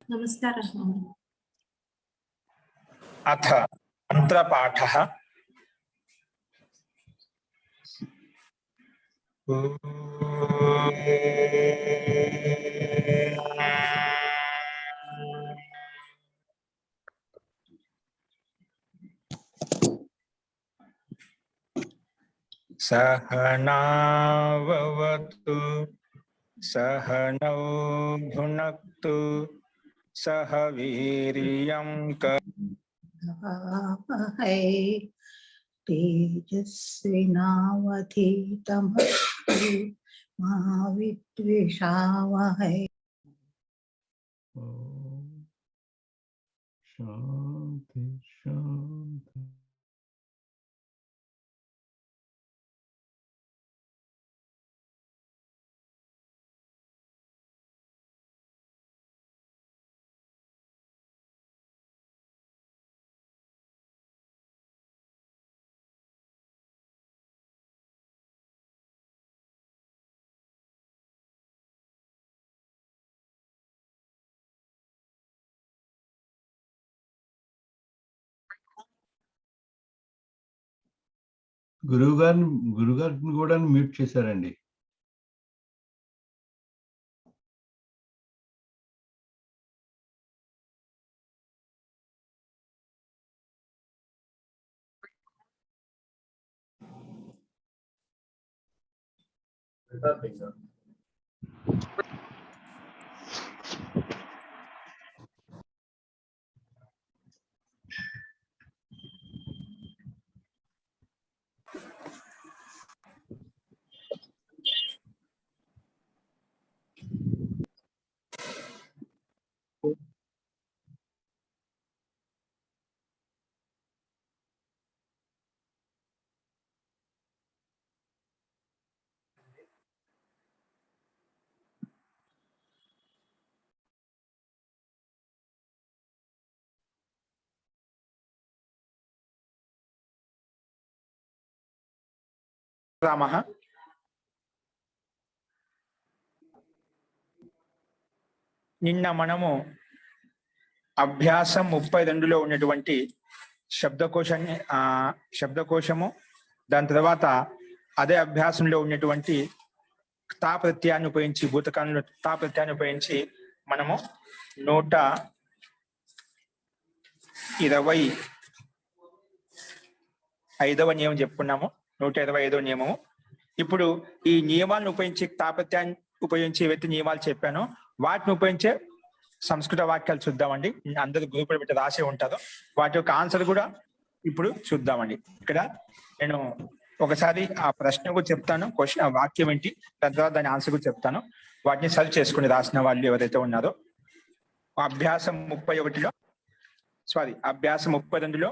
नमस्कारः महोदय। अथ मन्त्रपाठः। सहनाववतु सहनौ भुनक्तु सह वीर्यं करवावहै तेजस्विनावधीतमस्तु मा विद्विषावहै। शांति शांति। గురుగారిని కూడా మ్యూట్ చేశారండి. రామః. నిన్న మనము అభ్యాసం 32లో ఉన్నటువంటి శబ్దకోశము, దాని తర్వాత అదే అభ్యాసంలో ఉన్నటువంటి తా ప్రత్యయాన్ని ఉపయోగించి, భూతకాలంలో తా ప్రత్యయాన్ని ఉపయోగించి మనము 125వ నియమం చెప్పుకున్నాము. 125వ నియమము. ఇప్పుడు ఈ నియమాలను ఉపయోగించి, తా ప్రత్యయాన్ని ఉపయోగించి ఏవైతే నియమాలు చెప్పానో వాటిని ఉపయోగించే సంస్కృత వాక్యాలు చూద్దామండి. అందరూ గ్రూపులు పెట్టి రాసే ఉంటారు. వాటి యొక్క ఆన్సర్ కూడా ఇప్పుడు చూద్దామండి. ఇక్కడ నేను ఒకసారి ఆ ప్రశ్న కూడా చెప్తాను, క్వశ్చన్ వాక్యం ఏంటి, దాని తర్వాత దాని ఆన్సర్ కూడా చెప్తాను. వాటిని సర్చ్ చేసుకుని రాసిన వాళ్ళు ఎవరైతే ఉన్నారో అభ్యాసం 32లో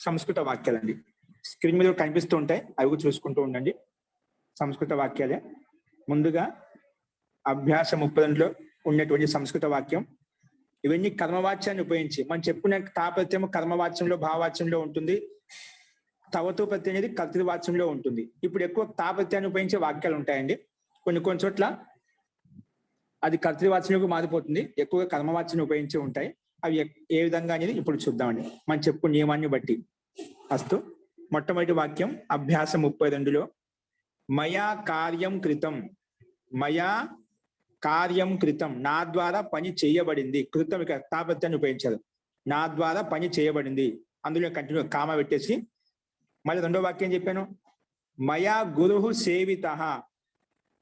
సంస్కృత వాక్యాలండి. స్క్రీన్ మీద కనిపిస్తూ ఉంటాయి, అవి కూడా చూసుకుంటూ ఉండండి. సంస్కృత వాక్యాలే. ముందుగా అభ్యాసం 32లో ఉన్నటువంటి సంస్కృత వాక్యం. ఇవన్నీ కర్మవాచ్యాన్ని ఉపయోగించి మనం చెప్పుకునే తా ప్రత్యయం కర్మవాచ్యంలో, భావవాచ్యంలో ఉంటుంది. తవతు ప్రత్యయం అనేది కర్తృవాచ్యంలో ఉంటుంది. ఇప్పుడు ఎక్కువ తా ప్రత్యయాన్ని ఉపయోగించే వాక్యాలు ఉంటాయండి. కొన్ని చోట్ల అది కర్తృవాచ్యంలోకి మారిపోతుంది. ఎక్కువగా కర్మవాచ్యాన్ని ఉపయోగించి ఉంటాయి. అవి ఏ విధంగా అనేది ఇప్పుడు చూద్దామండి, మనం చెప్పు నియమాన్ని బట్టి. అస్తు. మొట్టమొదటి వాక్యం అభ్యాసం 32లో మయా కార్యం కృతం. మయా కార్యం కృతం, నా ద్వారా పని చేయబడింది. కృతం ఇక తా ప్రత్యయాన్ని ఉపయోగించారు. నా ద్వారా పని చేయబడింది. అందులో కంటిన్యూ కామ పెట్టేసి మళ్ళీ రెండో వాక్యం చెప్పాను. మయా గురుః సేవితః.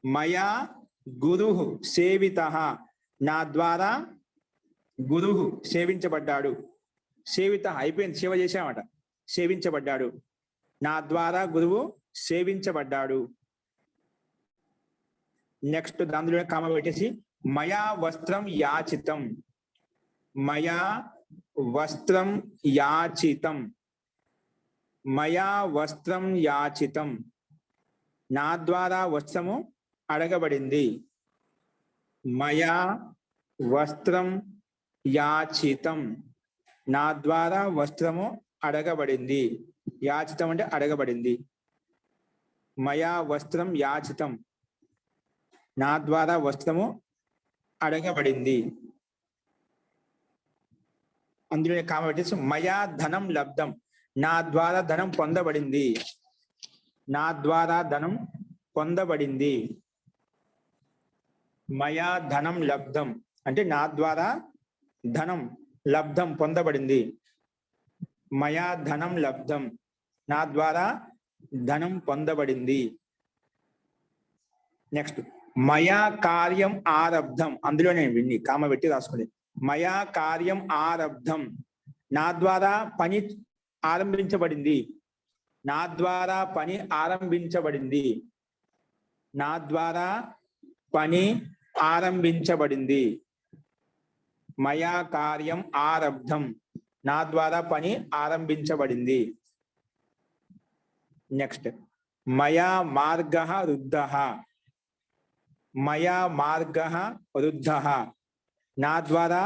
మయా గురుః సేవితః, నా ద్వారా గురువు సేవించబడ్డాడు. సేవిత అయిపోయింది, సేవ చేశామట. సేవించబడ్డాడు, నా ద్వారా గురువు సేవించబడ్డాడు. నెక్స్ట్ దానిలో కామ పెట్టేసి మయా వస్త్రం యాచితం. మయా వస్త్రం యాచితం. మయా వస్త్రం యాచితం, నా ద్వారా వస్త్రము అడగబడింది. మయా వస్త్రం యాచితం, నా ద్వారా వస్త్రము అడగబడింది. యాచితం అంటే అడగబడింది. మయా వస్త్రం యాచితం, నా ద్వారా వస్త్రము అడగబడింది. అందులోనే కామ పెట్టేసి మయా ధనం లబ్ధం, నా ద్వారా ధనం పొందబడింది, నా ద్వారా ధనం పొందబడింది. మయా ధనం లబ్ధం అంటే నా ద్వారా ధనం లబ్ధం పొందబడింది. మయా ధనం లబ్ధం, నా ద్వారా ధనం పొందబడింది. నెక్స్ట్ మయా కార్యం ఆరబ్ధం, అందులోనే విన్ని కామ పెట్టి రాసుకుంది. మయా కార్యం ఆరబ్ధం, నా ద్వారా పని ఆరంభించబడింది, నా ద్వారా పని ఆరంభించబడింది, నా ద్వారా పని ఆరంభించబడింది. మయా కార్యం ఆరబ్ధం, నా ద్వారా పని ఆరంభించబడింది. నెక్స్ట్ మయా మార్గః రుద్ధః, మయా మార్గః రుద్ధః, నా ద్వారా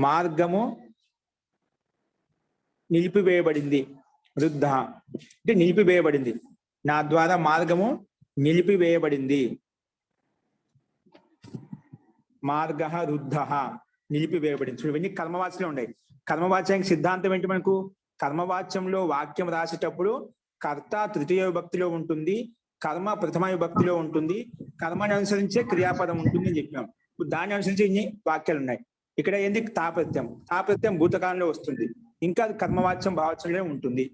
మార్గము నిలిపివేయబడింది. రుద్ధ అంటే నిలిపివేయబడింది, నా ద్వారా మార్గము నిలిపివేయబడింది. మార్గః రుద్ధః నిలిపివేయబడింది. చూడండి ఇవన్నీ కర్మవాచ్యంలో ఉన్నాయి. కర్మవాచ్యానికి సిద్ధాంతం ఏంటి? మనకు కర్మవాచ్యంలో వాక్యం రాసేటప్పుడు కర్త తృతీయ విభక్తిలో ఉంటుంది, కర్మ ప్రథమ విభక్తిలో ఉంటుంది, కర్మని అనుసరించే క్రియాపదం ఉంటుంది అని చెప్పినాం. దాన్ని అనుసరించి ఇన్ని వాక్యాలు ఉన్నాయి. ఇక్కడ ఏంది? తాప్రత్యయం. తాప్రత్యయం భూతకాలంలో వస్తుంది, ఇంకా అది కర్మవాచ్యం భావచంలో ఉంటుంది.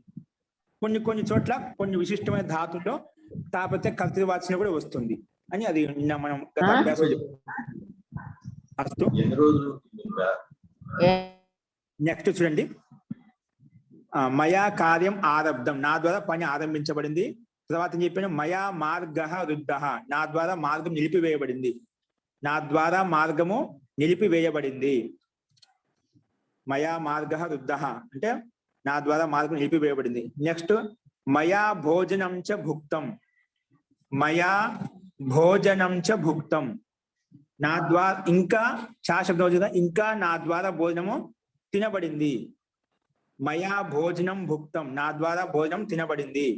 కొన్ని చోట్ల కొన్ని విశిష్టమైన ధాతుల్లో తాప్రత్యయం కర్తృవాచ్యంలో కూడా వస్తుంది అని అది నిన్న మనం గత అభ్యాసం అస్తు. నెక్స్ట్ చూడండి, మయా కార్యం ఆరబ్ధం, నా ద్వారా పని ఆరంభించబడింది. తర్వాత చెప్పిన మయా మార్గః రుద్ధః, నా ద్వారా మార్గం నిలిపివేయబడింది, నా ద్వారా మార్గము నిలిపివేయబడింది. మయా మార్గః రుద్ధః అంటే నా ద్వారా మార్గం నిలిపివేయబడింది. నెక్స్ట్ మయా భోజనం చ భుక్తం, మయా భోజనం చ భుక్తం, నా ద్వారా ఇంకా శాశబ్దం వచ్చిందా, ఇంకా నా ద్వారా భోజనము తినబడింది. మయా భోజనం భుక్తం, నా ద్వారా భోజనం తినబడింది.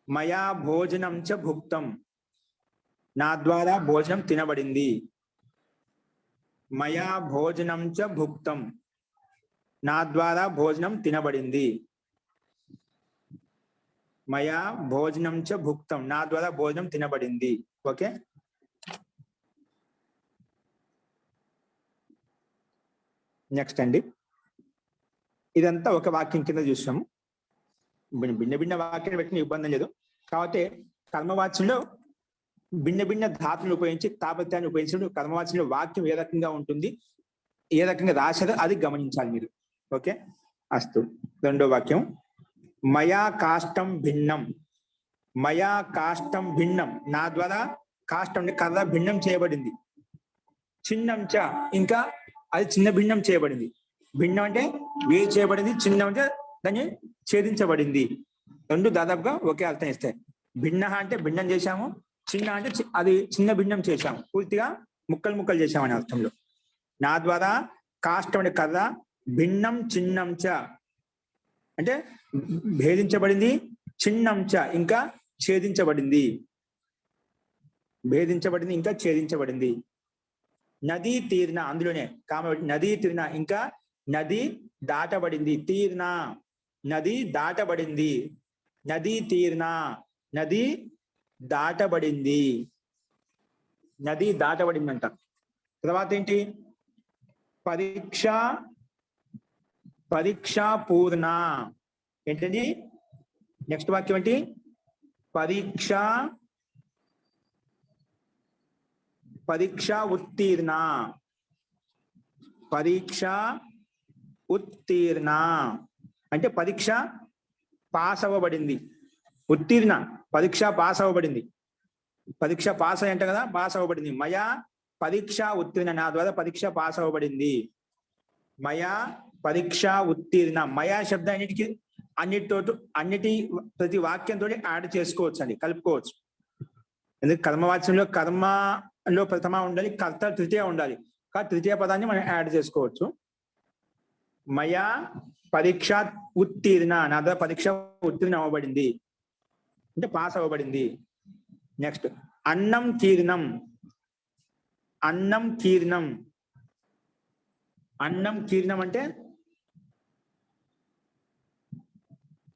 మయా భోజనం చ భుక్తం, నా ద్వారా భోజనం తినబడింది. మయా భోజనం చ భుక్తం, నా ద్వారా భోజనం తినబడింది. మయా భోజనం చ భుక్తం, నా ద్వారా భోజనం తినబడింది. ఓకే, నెక్స్ట్ అండి, ఇదంతా ఒక వాక్యం కింద చూసాము. భిన్న భిన్న వాక్యాలు పెట్టిన ఇబ్బంది లేదు. కాబట్టి కర్మవాచ్యంలో భిన్న భిన్న ధాతులను ఉపయోగించి తాపత్యాన్ని ఉపయోగించినప్పుడు కర్మవాచ్యంలో వాక్యం ఏ రకంగా ఉంటుంది, ఏ రకంగా రాశారో అది గమనించాలి మీరు. ఓకే, అస్తు. రెండో వాక్యం మయా కాష్టం భిన్నం, మయా కాష్టం భిన్నం, నా ద్వారా కాష్టం కర్ర భిన్నం చేయబడింది. చిన్నం చ ఇంకా అది చిన్న భిన్నం చేయబడింది. భిన్నం అంటే వేరు చేయబడింది, చిన్నం అంటే దాన్ని ఛేదించబడింది. రెండు దాదాపుగా ఒకే అర్థం ఇస్తాయి. భిన్న అంటే భిన్నం చేశాము, చిన్న అంటే అది చిన్న భిన్నం చేశాము, పూర్తిగా ముక్కలు ముక్కలు చేశామనే అర్థంలో. నా ద్వారా కాష్టం అంటే కర్ర, భిన్నం చిన్నం చ అంటే భేదించబడింది, చిన్నం చ ఇంకా ఛేదించబడింది. భేదించబడింది ఇంకా ఛేదించబడింది. నదీ తీర్ణ, అందులోనే కామ నదీ తీర్ణ ఇంకా నది దాటబడింది. తీర్ణ నది దాటబడింది, నదీ తీర్ణ నది దాటబడింది, నది దాటబడింది అంట. తర్వాత ఏంటి? పరీక్ష, పరీక్ష పూర్ణ ఏంటండి? నెక్స్ట్ వాక్యం ఏంటి? పరీక్ష, పరీక్ష ఉత్తీర్ణ, పరీక్ష ఉత్తీర్ణ అంటే పరీక్ష పాస్ అవ్వబడింది. ఉత్తీర్ణ పరీక్ష పాస్ అవ్వబడింది. పరీక్ష పాస్ అయ్యంట కదా, పాస్ అవ్వబడింది. మయా పరీక్ష ఉత్తీర్ణ, నా ద్వారా పరీక్ష పాస్ అవ్వబడింది. మయా పరీక్ష ఉత్తీర్ణ. మయా శబ్దం అన్నిటి ప్రతి వాక్యంతో యాడ్ చేసుకోవచ్చు అండి, కలుపుకోవచ్చు. ఎందుకంటే కర్మవాచ్యంలో కర్మలో ప్రథమ ఉండాలి, కర్త తృతీయ ఉండాలి. కానీ తృతీయ పదాన్ని మనం యాడ్ చేసుకోవచ్చు. మయా పరీక్ష ఉత్తీర్ణ, నా ద్వారా పరీక్ష ఉత్తీర్ణ అవ్వబడింది అంటే పాస్ అవ్వబడింది. నెక్స్ట్ అన్నం కీర్ణం, అన్నం కీర్ణం అన్నం కీర్ణం అంటే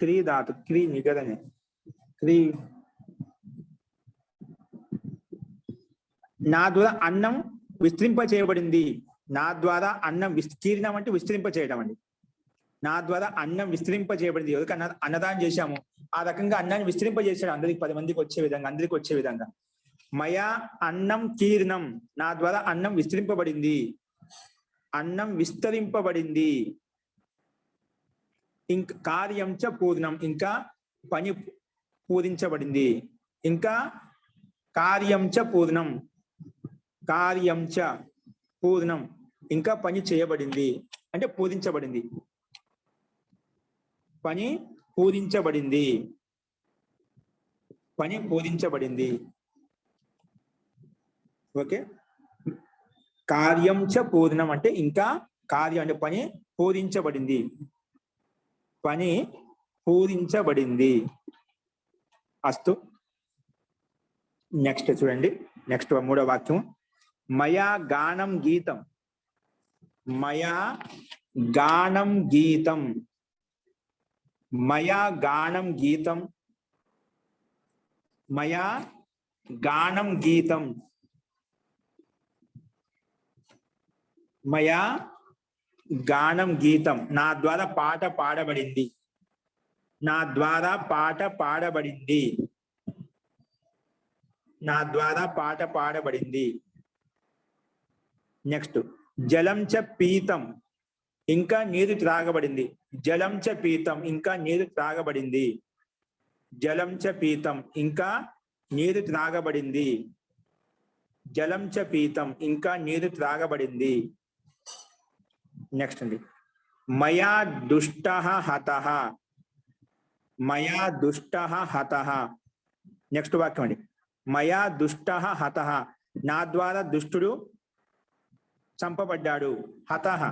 క్రీ ధాతు, క్రీ నిగదనే, క్రీ. నా ద్వారా అన్నం విస్తరింప చేయబడింది. నా ద్వారా అన్నం కీర్ణం అంటే విస్తరింప చేయడం అండి. నా ద్వారా అన్నం విస్తరింప చేయబడింది. ఎవరికి అన్నదానం చేశాము ఆ రకంగా అన్నాన్ని విస్తరింప చేశాడు, అందరికి 10 మందికి వచ్చే విధంగా, అందరికి వచ్చే విధంగా. మయా అన్నం కీర్ణం, నా ద్వారా అన్నం విస్తరింపబడింది, అన్నం విస్తరింపబడింది. ఇంకా కార్యం చ పూర్ణం, ఇంకా పని పూరించబడింది. ఇంకా కార్యం చ పూర్ణం, కార్యం చ పూర్ణం, ఇంకా పని చేయబడింది అంటే పూరించబడింది, పని పూరించబడింది, పని పూరించబడింది. ఓకే, కార్యం చ పూర్ణం అంటే ఇంకా కార్యం అంటే పని పూరించబడింది, పని పూరించబడింది. అస్తు. నెక్స్ట్ చూడండి, నెక్స్ట్ 3వ వాక్యం. మయా గానం గీతం, మయా గానం గీతం, మయా గానం గీతం, మయా గానం గీతం, మయా గానం గీతం, నా ద్వారా పాట పాడబడింది, నా ద్వారా పాట పాడబడింది, నా ద్వారా పాట పాడబడింది. నెక్స్ట్ జలం చ పీతం, ఇంకా నీరు త్రాగబడింది. జలం చ పీతం, ఇంకా నీరు త్రాగబడింది, జలం చ పీతం, ఇంకా నీరు త్రాగబడింది, జలం చ పీతం, ఇంకా నీరు త్రాగబడింది. నెక్స్ట్ అండి, మయా దుష్టః హతః, మయా దుష్టః హతః. నెక్స్ట్ వాక్యం అండి, మయా దుష్టః హతః, నా ద్వారా దుష్టుడు చంపబడ్డాడు. హతః,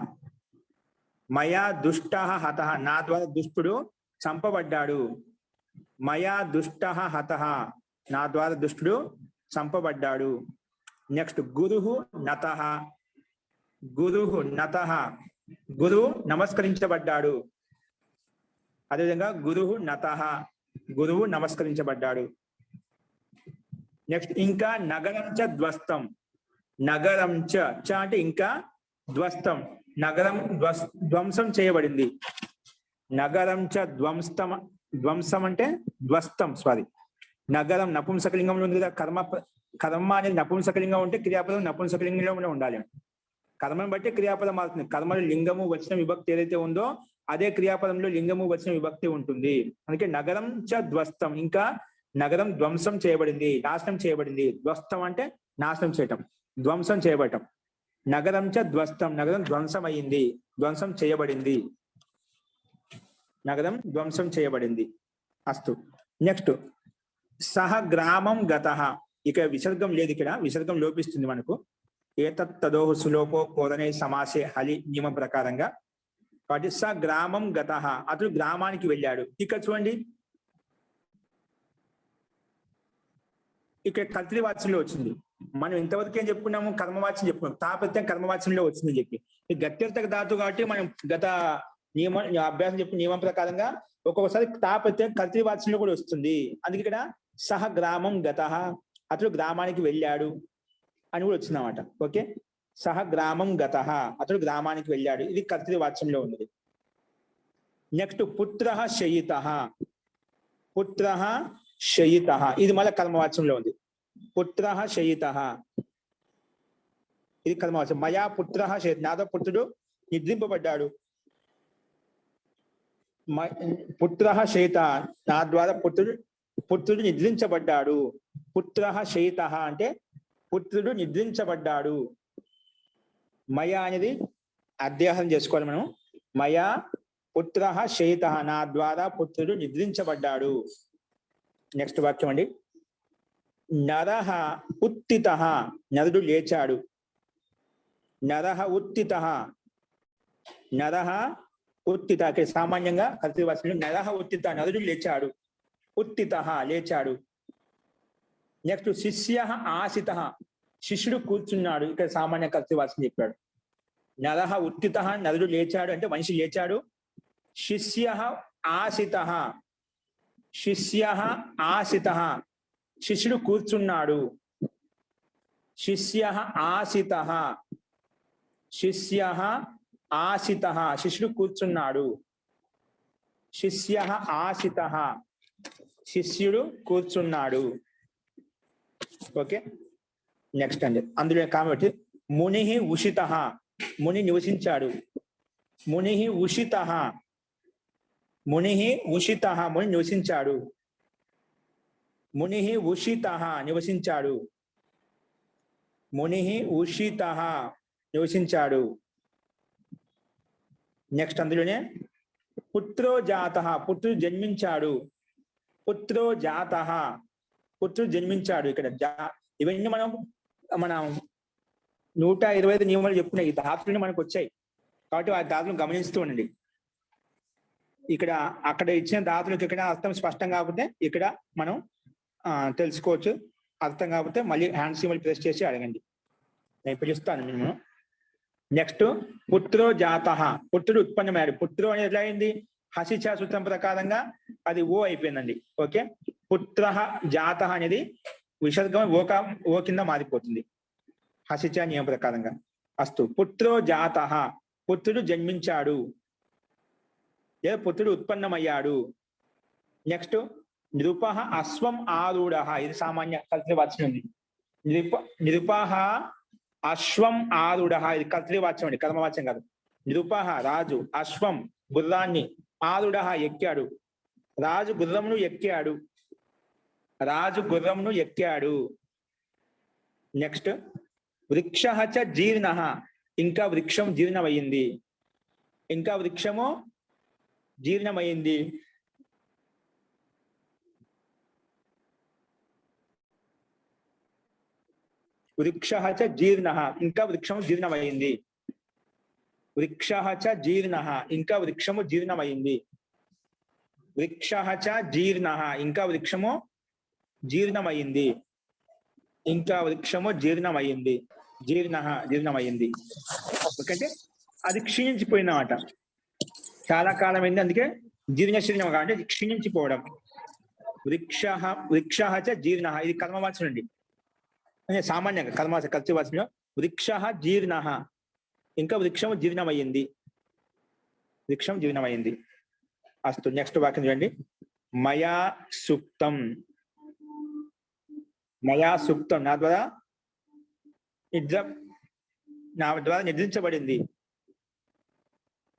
మయా దుష్టః హతః, నా ద్వారా దుష్టుడు చంపబడ్డాడు. మయా దుష్టః హతః, నా ద్వారా దుష్టుడు చంపబడ్డాడు. నెక్స్ట్ గురుః నతః, గురుః నతః, గురువు నమస్కరించబడ్డాడు. అదేవిధంగా గురుః నతః, గురువు నమస్కరించబడ్డాడు. నెక్స్ట్ ఇంకా నగరం చ ధ్వస్తం, నగరం చ అంటే ఇంకా, ధ్వస్తం నగరం ధ్వంసం చేయబడింది. నగరం చ ధ్వంసం, ధ్వంసం అంటే ధ్వస్తం, సారీ. నగరం నపుంసకలింగంలో ఉంది కదా, కర్మ అనేది నపుంసకలింగం ఉంటే క్రియాపదం నపుంసకలింగంలో ఉండాలి. కర్మను బట్టి క్రియాపదం మారుతుంది. కర్మలో లింగము వచ్చిన విభక్తి ఏదైతే ఉందో అదే క్రియాపదంలో లింగము వచ్చిన విభక్తి ఉంటుంది. అందుకే నగరం చ ధ్వస్తం, ఇంకా నగరం ధ్వంసం చేయబడింది, నాశనం చేయబడింది. ధ్వస్తం అంటే నాశనం చేయటం, ధ్వంసం చేయబడటం. నగరం చ ధ్వస్తం, నగరం ధ్వంసం అయ్యింది, ధ్వంసం చేయబడింది, నగరం ధ్వంసం చేయబడింది. అస్తు. నెక్స్ట్ సహ గ్రామం గతః, ఇక విసర్గం లేదు, ఇక్కడ విసర్గం లోపిస్తుంది మనకు. ఏతత్ తదోహ సులోపో కోదనే సమాసే హలి నియమం ప్రకారంగా. కాబట్టి స గ్రామం గతః, అతడు గ్రామానికి వెళ్ళాడు. ఇక్కడ చూడండి, ఇక్కడ కర్తృవాచ్యంలో వచ్చింది. మనం ఇంతవరకు ఏం చెప్పుకున్నాము, కర్మవాచ్యం చెప్పుకున్నాం. తాపత్యం కర్మవాచ్యంలో వచ్చిందని చెప్పి, ఈ గత్యర్థక ధాతు కాబట్టి మనం గత నియమం అభ్యాసం చెప్పిన నియమం ప్రకారంగా ఒక్కొక్కసారి తాపత్యం కర్తృవాచ్యంలో కూడా వస్తుంది. అందుకే ఇక్కడ సహ గ్రామం గతః, అతడు గ్రామానికి వెళ్ళాడు అని కూడా వచ్చిందన్నమాట. ఓకే, సహ గ్రామం గతః, అతడు గ్రామానికి వెళ్ళాడు, ఇది కర్తృవాచ్యంలో ఉంది. నెక్స్ట్ పుత్రః శయితః, పుత్రః శయితః, ఇది మళ్ళీ కర్మవాచ్యంలో ఉంది. పుత్రః శయితః, ఇది కర్మవాచ్యం. మయా పుత్రః శయితః, నాతో పుత్రుడు నిద్రింపబడ్డాడు. పుత్రః శయితః, నా ద్వారా పుత్రుడు నిద్రించబడ్డాడు. పుత్రః శయితః అంటే పుత్రుడు నిద్రించబడ్డాడు. మయా అనేది అధ్యాసం చేసుకోవాలి మనం. మయా పుత్రః శయితః, నా ద్వారా పుత్రుడు నిద్రించబడ్డాడు. నెక్స్ట్ వాక్యం అండి, నరః ఉత్థితః, నరుడు లేచాడు. నరః ఉత్థితః, నరః ఉత్థిత, ఇక్కడ సామాన్యంగా కర్తృవాచ్యంలో నరః ఉత్థిత, నరుడు లేచాడు. ఉత్థితః లేచాడు. నెక్స్ట్ శిష్యః ఆసితః, శిష్యుడు కూర్చున్నాడు. ఇక్కడ సామాన్య కర్తృవాచ్యం చెప్పాడు. నరః ఉత్థితః నరుడు లేచాడు అంటే మనిషి లేచాడు. శిష్యః ఆసితః శిష్యః ఆసితః శిష్యుడు కూర్చున్నాడు. శిష్యః ఆసితః శిష్యః ఆసితః శిష్యుడు కూర్చున్నాడు. శిష్యః ఆసితః శిష్యుడు కూర్చున్నాడు. ఓకే, నెక్స్ట్ అండి. అందులో కాబట్టి ముని ఉషితః ముని నివసించాడు. ముని ఉషితః ముని ఉషితః ముని నివసించాడు. ముని ఉషితః నివసించాడు. ముని ఉషితః నివసించాడు. నెక్స్ట్ అందులోనే పుత్రో జాతః పుత్రుడు జన్మించాడు. పుత్రో జాతః పుత్రుడు జన్మించాడు. ఇక్కడ ఇవన్నీ మనం 125 నియమాలు చెప్పుకున్న ఈ ధాతులు మనకు వచ్చాయి కాబట్టి ఆ ధాతులను గమనిస్తూ ఉండండి. ఇక్కడ అక్కడ ఇచ్చిన ధాతులకు ఇక్కడ అర్థం స్పష్టం కాకపోతే ఇక్కడ మనం తెలుసుకోవచ్చు. అర్థం కాకపోతే మళ్ళీ హ్యాండ్ సింబల్ ప్రెస్ చేసి అడగండి, నేను పిలుస్తాను నేను. నెక్స్ట్ పుత్రో జాతః పుత్రుడు ఉత్పన్నమయ్యాడు. పుత్రో అనేది ఎట్లా అయింది? హసిచ సూత్రం ప్రకారంగా అది ఓ అయిపోయిందండి. ఓకే, పుత్ర జాతః అనేది విసర్గం ఓ కింద మారిపోతుంది హసిచ నియమం ప్రకారంగా. అస్తు పుత్రో జాతః పుత్రుడు జన్మించాడు లేదా పుత్రుడు ఉత్పన్నమయ్యాడు. నెక్స్ట్ నృపః అశ్వం ఆరూఢః ఇది సామాన్య కర్తృవాచ్యం ఉంది. నృపః అశ్వం ఆరూఢః ఇది కర్తృవాచ్యం అండి, కర్మవాచ్యం కాదు. నృపః రాజు, అశ్వం గుర్రాన్ని, ఆరుఢః ఎక్కాడు. రాజు గుర్రమును ఎక్కాడు. రాజు గుర్రమును ఎక్కాడు. నెక్స్ట్ వృక్షః చ జీర్ణః ఇంకా వృక్షం జీర్ణమయ్యింది. ఇంకా వృక్షము జీర్ణమైంది. వృక్షః చ జీర్ణః ఇంకా వృక్షము జీర్ణమైంది. వృక్షః చ జీర్ణః ఇంకా వృక్షము జీర్ణమైంది. వృక్షః చ జీర్ణః ఇంకా వృక్షము జీర్ణమైంది. ఇంకా వృక్షము జీర్ణమైంది. జీర్ణమైంది ఎందుకంటే అది క్షీణించిపోయిందన్నమాట, చాలా కాలం అయింది, అందుకే జీర్ణశీర్ణం అంటే క్షీణించిపోవడం. వృక్షః చ జీర్ణః ఇది కర్మవాచనం అండి, సామాన్యంగా కర్మవాచ కర్తృవాచనంలో వృక్షః జీర్ణః ఇంకా వృక్షము జీర్ణమయ్యింది. వృక్షం జీర్ణమైంది. అస్తు నెక్స్ట్ వాక్యం చూడండి. మయా సుప్తం మయా సుప్తం నా ద్వారా నిద్రించబడింది.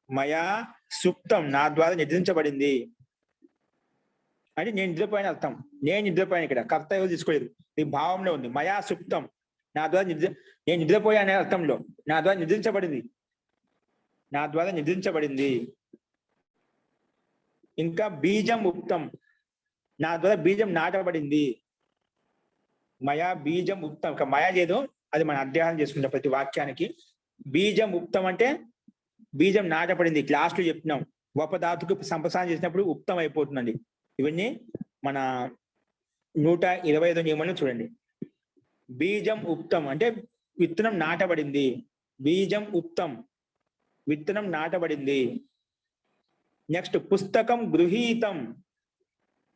మయా సుప్తం నా ద్వారా నిద్రించబడింది అంటే నేను నిద్రపోయిన అర్థం. నేను నిద్రపోయాను, ఇక్కడ కర్త ఎవరు తీసుకోలేదు, ఈ భావంలో ఉంది. మయా సుప్తం నా ద్వారా నేను నిద్రపోయా అనే అర్థంలో నా ద్వారా నిద్రించబడింది. నా ద్వారా నిద్రించబడింది. ఇంకా బీజం ఉక్తం నా ద్వారా బీజం నాటబడింది. మయా బీజం ఉక్తం. ఒక మయా ఏదో అది మనం అధ్యయనం చేసుకుంటాం ప్రతి వాక్యానికి. బీజం ఉక్తం అంటే బీజం నాటబడింది. క్లాస్లో చెప్తున్నాం ఉపధాతుకు సంప్రసారం చేసినప్పుడు ఉక్తం అయిపోతుందండి. ఇవన్నీ మన 125 నియమాలను చూడండి. బీజం ఉక్తం అంటే విత్తనం నాటబడింది. బీజం ఉక్తం విత్తనం నాటబడింది. నెక్స్ట్ పుస్తకం గృహీతం.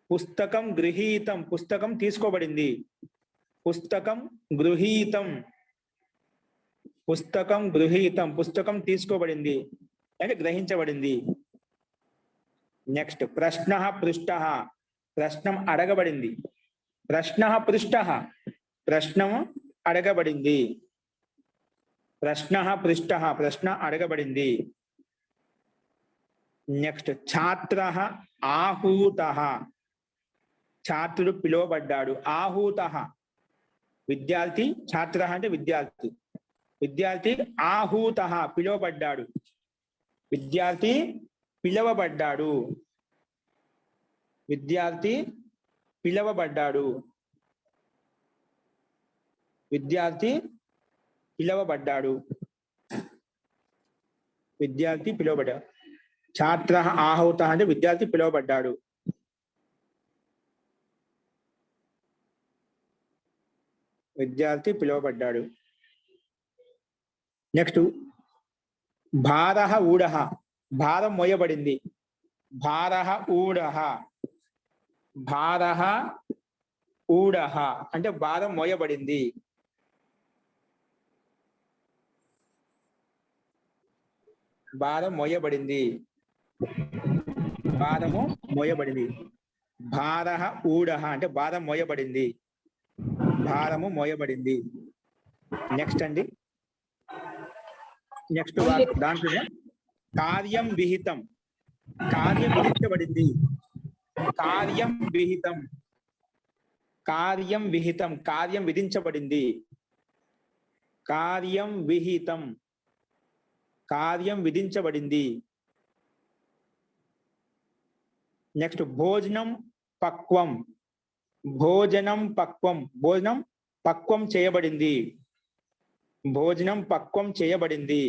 పుస్తకం గృహీతం పుస్తకం తీసుకోబడింది. పుస్తకం గృహీతం. పుస్తకం గృహీతం పుస్తకం తీసుకోబడింది అంటే గ్రహించబడింది. నెక్స్ట్ ప్రశ్న పృష్ట ప్రశ్నం అడగబడింది. ప్రశ్న పృష్ట ప్రశ్నము అడగబడింది. ప్రశ్న పృష్ట ప్రశ్న అడగబడింది. నెక్స్ట్ ఛాత్ర ఆహూత ఛాత్రుడు పిలువబడ్డాడు. ఆహూత విద్యార్థి. ఛాత్ర అంటే విద్యార్థి. విద్యార్థి ఆహూత పిలువబడ్డాడు. విద్యార్థి పిలవబడ్డాడు. విద్యార్థి పిలవబడ్డాడు. విద్యార్థి పిలవబడ్డాడు. విద్యార్థి పిలువబడ్డాడు. ఛాత్ర ఆహూత అంటే విద్యార్థి పిలువబడ్డాడు. విద్యార్థి పిలువబడ్డాడు. నెక్స్ట్ భారః ఊఢః భారం మోయబడింది. భారః ఊఢః భారః ఊఢః అంటే భారం మోయబడింది. భారం మోయబడింది. భారము మోయబడింది. భారః ఊఢః అంటే భారం మోయబడింది. భారము మోయబడింది. నెక్స్ట్ అండి, నెక్స్ట్ దాంట్లో కార్యం విహితం. కార్యం విధించబడింది. కార్యం విహితం. కార్యం విహితం కార్యం విధించబడింది. కార్యం విహితం కార్యం విధించబడింది. నెక్స్ట్ భోజనం పక్వం. భోజనం పక్వం భోజనం పక్వం చేయబడింది. భోజనం పక్వం చేయబడింది.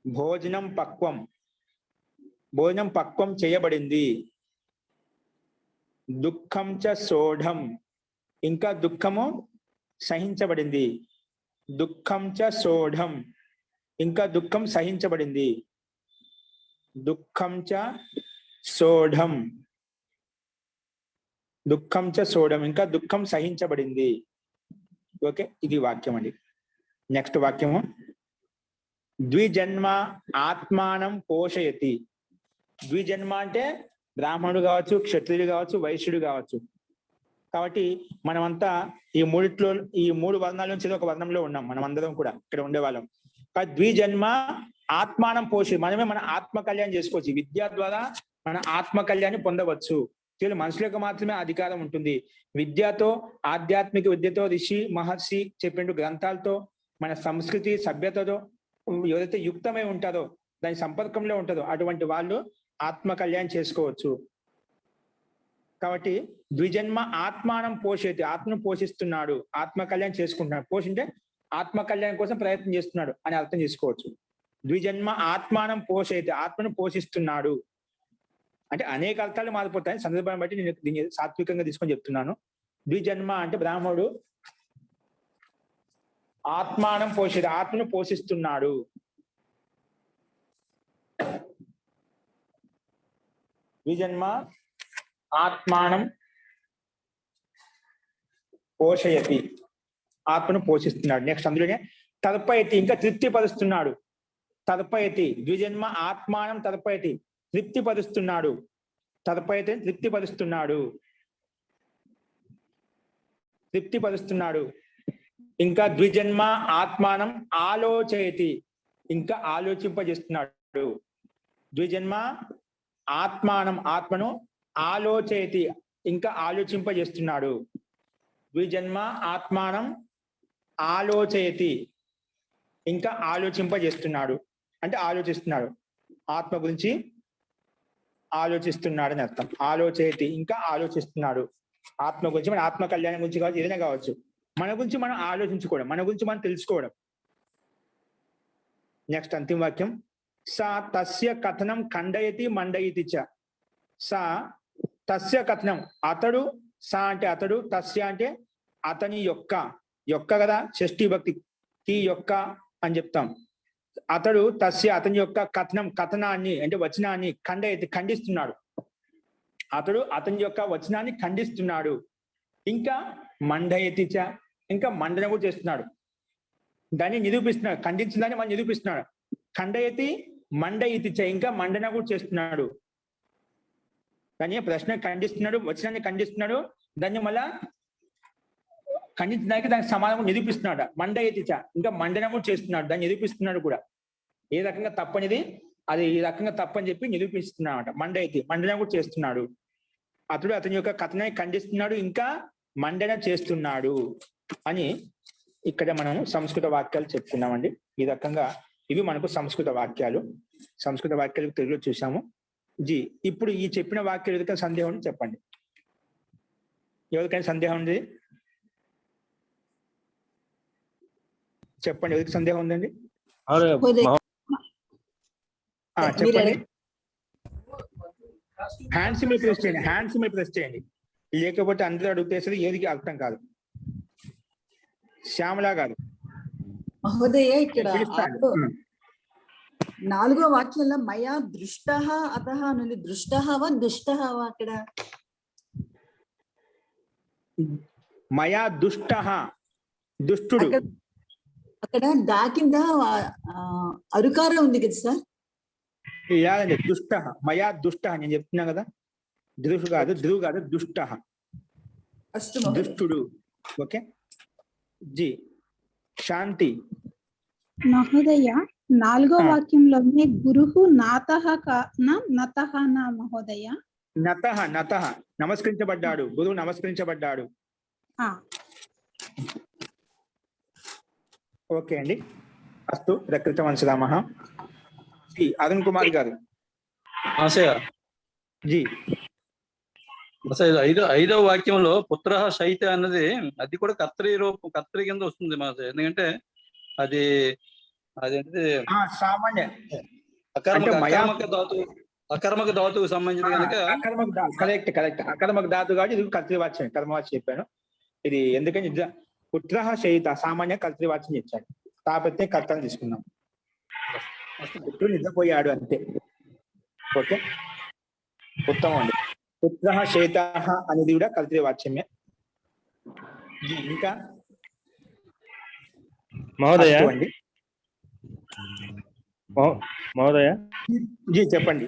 భోజనం పక్వం భోజనం పక్వం చేయబడింది. దుఃఖం చ సోఢం ఇంకా దుఃఖము సహించబడింది. దుఃఖం చ సోఢం ఇంకా దుఃఖం సహించబడింది. దుఃఖం చ సోఢం దుఃఖం చ సోఢం ఇంకా దుఃఖం సహించబడింది. ఓకే, ఇది వాక్యం అండి. నెక్స్ట్ వాక్యము ద్విజన్మ ఆత్మానం పోషయతి. ద్విజన్మ అంటే బ్రాహ్మణుడు కావచ్చు, క్షత్రియుడు కావచ్చు, వైశ్యుడు కావచ్చు. కాబట్టి మనమంతా ఈ మూడిట్లో ఈ 3 వర్ణాల నుంచి ఒక వర్ణంలో ఉన్నాం. మనం అందరం కూడా ఇక్కడ ఉండేవాళ్ళం. ద్విజన్మ ఆత్మానం పోషి మనమే మన ఆత్మ కళ్యాణం చేసుకోవచ్చు. విద్య ద్వారా మన ఆత్మ కళ్యాణాన్ని పొందవచ్చు. కేవలం మనుషులకు మాత్రమే అధికారం ఉంటుంది. విద్యతో, ఆధ్యాత్మిక విద్యతో, ఋషి మహర్షి చెప్పిన గ్రంథాలతో, మన సంస్కృతి సభ్యతతో ఎవరైతే యుక్తమై ఉంటారో, దాని సంపర్కంలో ఉంటుందో అటువంటి వాళ్ళు ఆత్మ కళ్యాణం చేసుకోవచ్చు. కాబట్టి ద్విజన్మ ఆత్మానం పోషేతి ఆత్మను పోషిస్తున్నాడు, ఆత్మ కళ్యాణం చేసుకుంటున్నాడు. పోషింటే ఆత్మ కళ్యాణం కోసం ప్రయత్నం చేస్తున్నాడు అని అర్థం చేసుకోవచ్చు. ద్విజన్మ ఆత్మానం పోషేతి ఆత్మను పోషిస్తున్నాడు అంటే అనేక అర్థాలు మారిపోతాయి. సందర్భాన్ని బట్టి నేను దీన్ని సాత్వికంగా తీసుకొని చెప్తున్నాను. ద్విజన్మ అంటే బ్రాహ్మణుడు ఆత్మానం పోషేది ఆత్మను పోషిస్తున్నాడు. ద్విజన్మ ఆత్మానం పోషయతి ఆత్మను పోషిస్తున్నాడు. నెక్స్ట్ అందులోనే తర్పయతి ఇంకా తృప్తిపరుస్తున్నాడు. తర్పయతి ద్విజన్మ ఆత్మానం తర్పయతి తృప్తిపరుస్తున్నాడు. తర్పయతి తృప్తిపరుస్తున్నాడు. తృప్తిపరుస్తున్నాడు. ఇంకా ద్విజన్మ ఆత్మానం ఆలోచయతి ఇంకా ఆలోచింపజేస్తున్నాడు. ద్విజన్మ ఆత్మానం ఆత్మను ఆలోచయతి ఇంకా ఆలోచింపజేస్తున్నాడు. ద్విజన్మ ఆత్మానం ఆలోచయతి ఇంకా ఆలోచింపజేస్తున్నాడు అంటే ఆలోచిస్తున్నాడు. ఆత్మ గురించి ఆలోచిస్తున్నాడు అని అర్థం. ఆలోచయతి ఇంకా ఆలోచిస్తున్నాడు. ఆత్మ గురించి, మన ఆత్మ కళ్యాణం గురించి కావచ్చు, ఏదైనా కావచ్చు, మన గురించి మనం ఆలోచించుకోవడం, మన గురించి మనం తెలుసుకోవడం. నెక్స్ట్ అంతిమ వాక్యం సా తస్య కథనం ఖండయతి మండయతి చ. సా తస్య కథనం అతడు, సా అంటే అతడు, తస్య అంటే అతని యొక్క, యొక్క కదా షష్ఠీ భక్తి తి యొక్క అని చెప్తాం. అతడు తస్య అతని యొక్క కథనం కథనాన్ని అంటే వచనాన్ని ఖండయతి ఖండిస్తున్నాడు. అతడు అతని యొక్క వచనాన్ని ఖండిస్తున్నాడు. ఇంకా మండయతి చ ఇంకా మండన కూడా చేస్తున్నాడు. దాన్ని నిరూపిస్తున్నాడు. ఖండించిన దాన్ని మనం నిరూపిస్తున్నాడు. ఖండయతి మండయతి చ ఇంకా మండన కూడా చేస్తున్నాడు. దాన్ని ప్రశ్న ఖండిస్తున్నాడు, వచనాన్ని ఖండిస్తున్నాడు, దాన్ని మళ్ళా ఖండించడానికి దానికి సమాధానం నిరూపిస్తున్నాడు. మండయతి చ ఇంకా మండన కూడా చేస్తున్నాడు, దాన్ని నిరూపిస్తున్నాడు కూడా. ఏ రకంగా తప్పనిది అది ఈ రకంగా తప్పని చెప్పి నిరూపిస్తున్నాడు. మండయతి మండన కూడా చేస్తున్నాడు. అతడు అతని యొక్క కథనాన్ని ఖండిస్తున్నాడు, ఇంకా మండన చేస్తున్నాడు అని ఇక్కడ మనం సంస్కృత వాక్యాలు చెప్పుకున్నామండి. ఈ రకంగా ఇవి మనకు సంస్కృత వాక్యాలు. సంస్కృత వాక్యాలు తెలుగులో చూసాము. జీ ఇప్పుడు ఈ చెప్పిన వాక్యాలు ఎవరికైనా సందేహం ఉంది చెప్పండి. ఎవరికైనా సందేహం ఉంది చెప్పండి. ఎవరికి సందేహం ఉందండి చెప్పండి. హ్యాండ్స్ మీద ప్రెస్ చేయండి, హ్యాండ్స్ మీద ప్రెస్ చేయండి. లేకపోతే అందరూ అడుగుతేసరి ఏదికి అర్థం కాదు. శ్యామలా గారు మహోదయ ఇక్కడ నాలుగో వాక్యంలో మయా దృష్ట అత నుండి దృష్టవా దుష్టవా అక్కడ మయా దుష్ట, దుష్టుడు. అక్కడ దా కింద అరుకారం ఉంది కదా సార్. యాదండి దుష్ట, మయా దుష్ట నేను చెప్తున్నా కదా, దృషు కాదు, ధ్రువు కాదు, దుష్ట, దుష్టుడు. Okay G. శాంతి మహోదయ, నాలుగో వాక్యంలోనే గురుహు నాతః నతః నా మహోదయ. నతః, నతః నమస్కరించబడ్డాడు, గురువు నమస్కరించబడ్డాడు. ఓకే అండి, అస్తు ప్రకృత వంశరామః. జీ అరుణ్ కుమార్ గారు. జీ ఐదవ వాక్యంలో పుత్ర శైత అన్నది అది కూడా కర్తరి రూపం, కర్తరి కింద వస్తుంది మాస్టర్. ఎందుకంటే అది అదేంటిది సామాన్య అకర్మక ధాతువు సంబంధించి కనుక కరెక్ట్ కరెక్ట్ అకర్మక ధాతు కాబట్టి ఇది కర్తృవాచ్యం, కర్మవాచ్యం చెప్పాను. ఇది ఎందుకని పుత్ర శయిత సామాన్య కర్తృవాచ్యం చెప్పాడు, కాకపోతే కర్తను తీసుకున్నాం. పుత్రుడు నిద్రపోయాడు అంతే. ఓకే ఉత్తమం అండి. పుత్ర శయిత అనేది కూడా కర్తృవాచ్యమే. ఇంకా మహోదయ అండి. మహోదయ జీ చెప్పండి.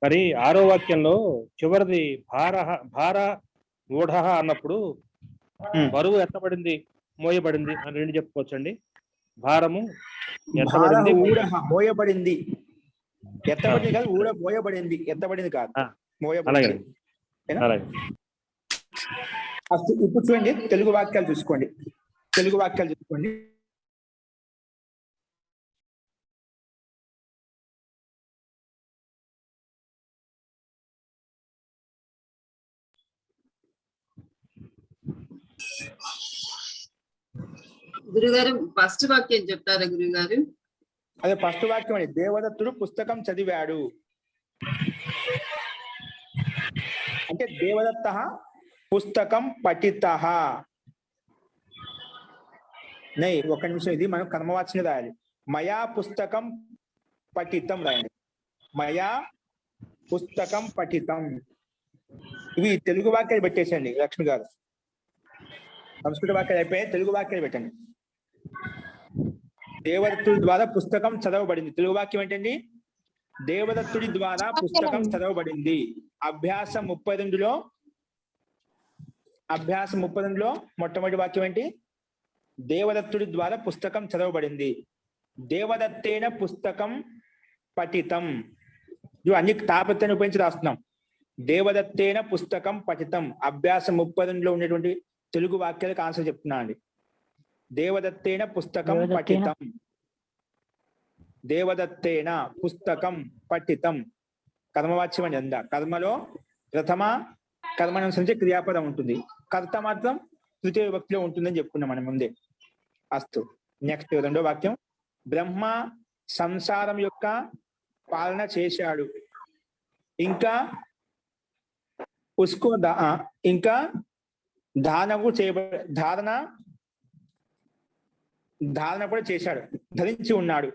మరి ఆరో వాక్యంలో చివరిది భార ఊఢ అన్నప్పుడు బరువు ఎత్తబడింది, మోయబడింది అని రెండు చెప్పుకోవచ్చండి. భారము ఎత్తబడింది, మోయబడింది. ఎత్తబడింది కాదు, మోయబడింది, ఎత్తబడింది కాదు, మోయబడింది. ఇప్పుడు చూడండి, తెలుగు వాక్యాలు చూసుకోండి. తెలుగు వాక్యాలు చూసుకోండి. గురుగారు ఫస్ట్ వాక్యం చెప్తారా గురుగారు? అదే ఫస్ట్ వాక్యం అండి. దేవదత్తుడు పుస్తకం చదివాడు అంటే దేవదత్త పుస్తకం పఠిత. నై ఒక నిమిషం, ఇది మనం కర్మవాచ్యం రాయాలి. మయా పుస్తకం పఠితం రాయండి. మయా పుస్తకం పఠితం. ఇవి తెలుగు వాక్యాలు పెట్టేసండి లక్ష్మి గారు. సంస్కృత వాక్యాలు అయిపోయాయి, తెలుగు వాక్యాలు పెట్టండి. దేవదత్తుడి ద్వారా పుస్తకం చదవబడింది. తెలుగు వాక్యం ఏంటండి? దేవదత్తుడి ద్వారా పుస్తకం చదవబడింది. అభ్యాసం 32లో మొట్టమొదటి వాక్యం ఏంటి? దేవదత్తుడి ద్వారా పుస్తకం చదవబడింది. దేవదత్తేన పుస్తకం పఠితం. అన్ని తాపత్యాన్ని ఉపయోగించి రాస్తున్నాం. దేవదత్తేన పుస్తకం పఠితం. అభ్యాసం 32లో ఉన్నటువంటి తెలుగు వాక్యాలకు ఆన్సర్ చెప్తున్నా అండి. దేవదత్తేన పుస్తకం పఠితం. దేవదత్తేన పుస్తకం పఠితం. కర్మవాచ్యం అని అందా. కర్మలో ప్రథమ కర్మను అనుసరించి క్రియాపదం ఉంటుంది, కర్త మాత్రం తృతీయ విభక్తిలో ఉంటుందని చెప్పుకున్నాం మనం ముందే. అస్తు. నెక్స్ట్ రెండో వాక్యం. బ్రహ్మ సంసారం యొక్క పాలన చేశాడు. ఇంకా ఉస్కో ఇంకా ధారణ కూడా చేశాడు, ధరించి ఉన్నాడు.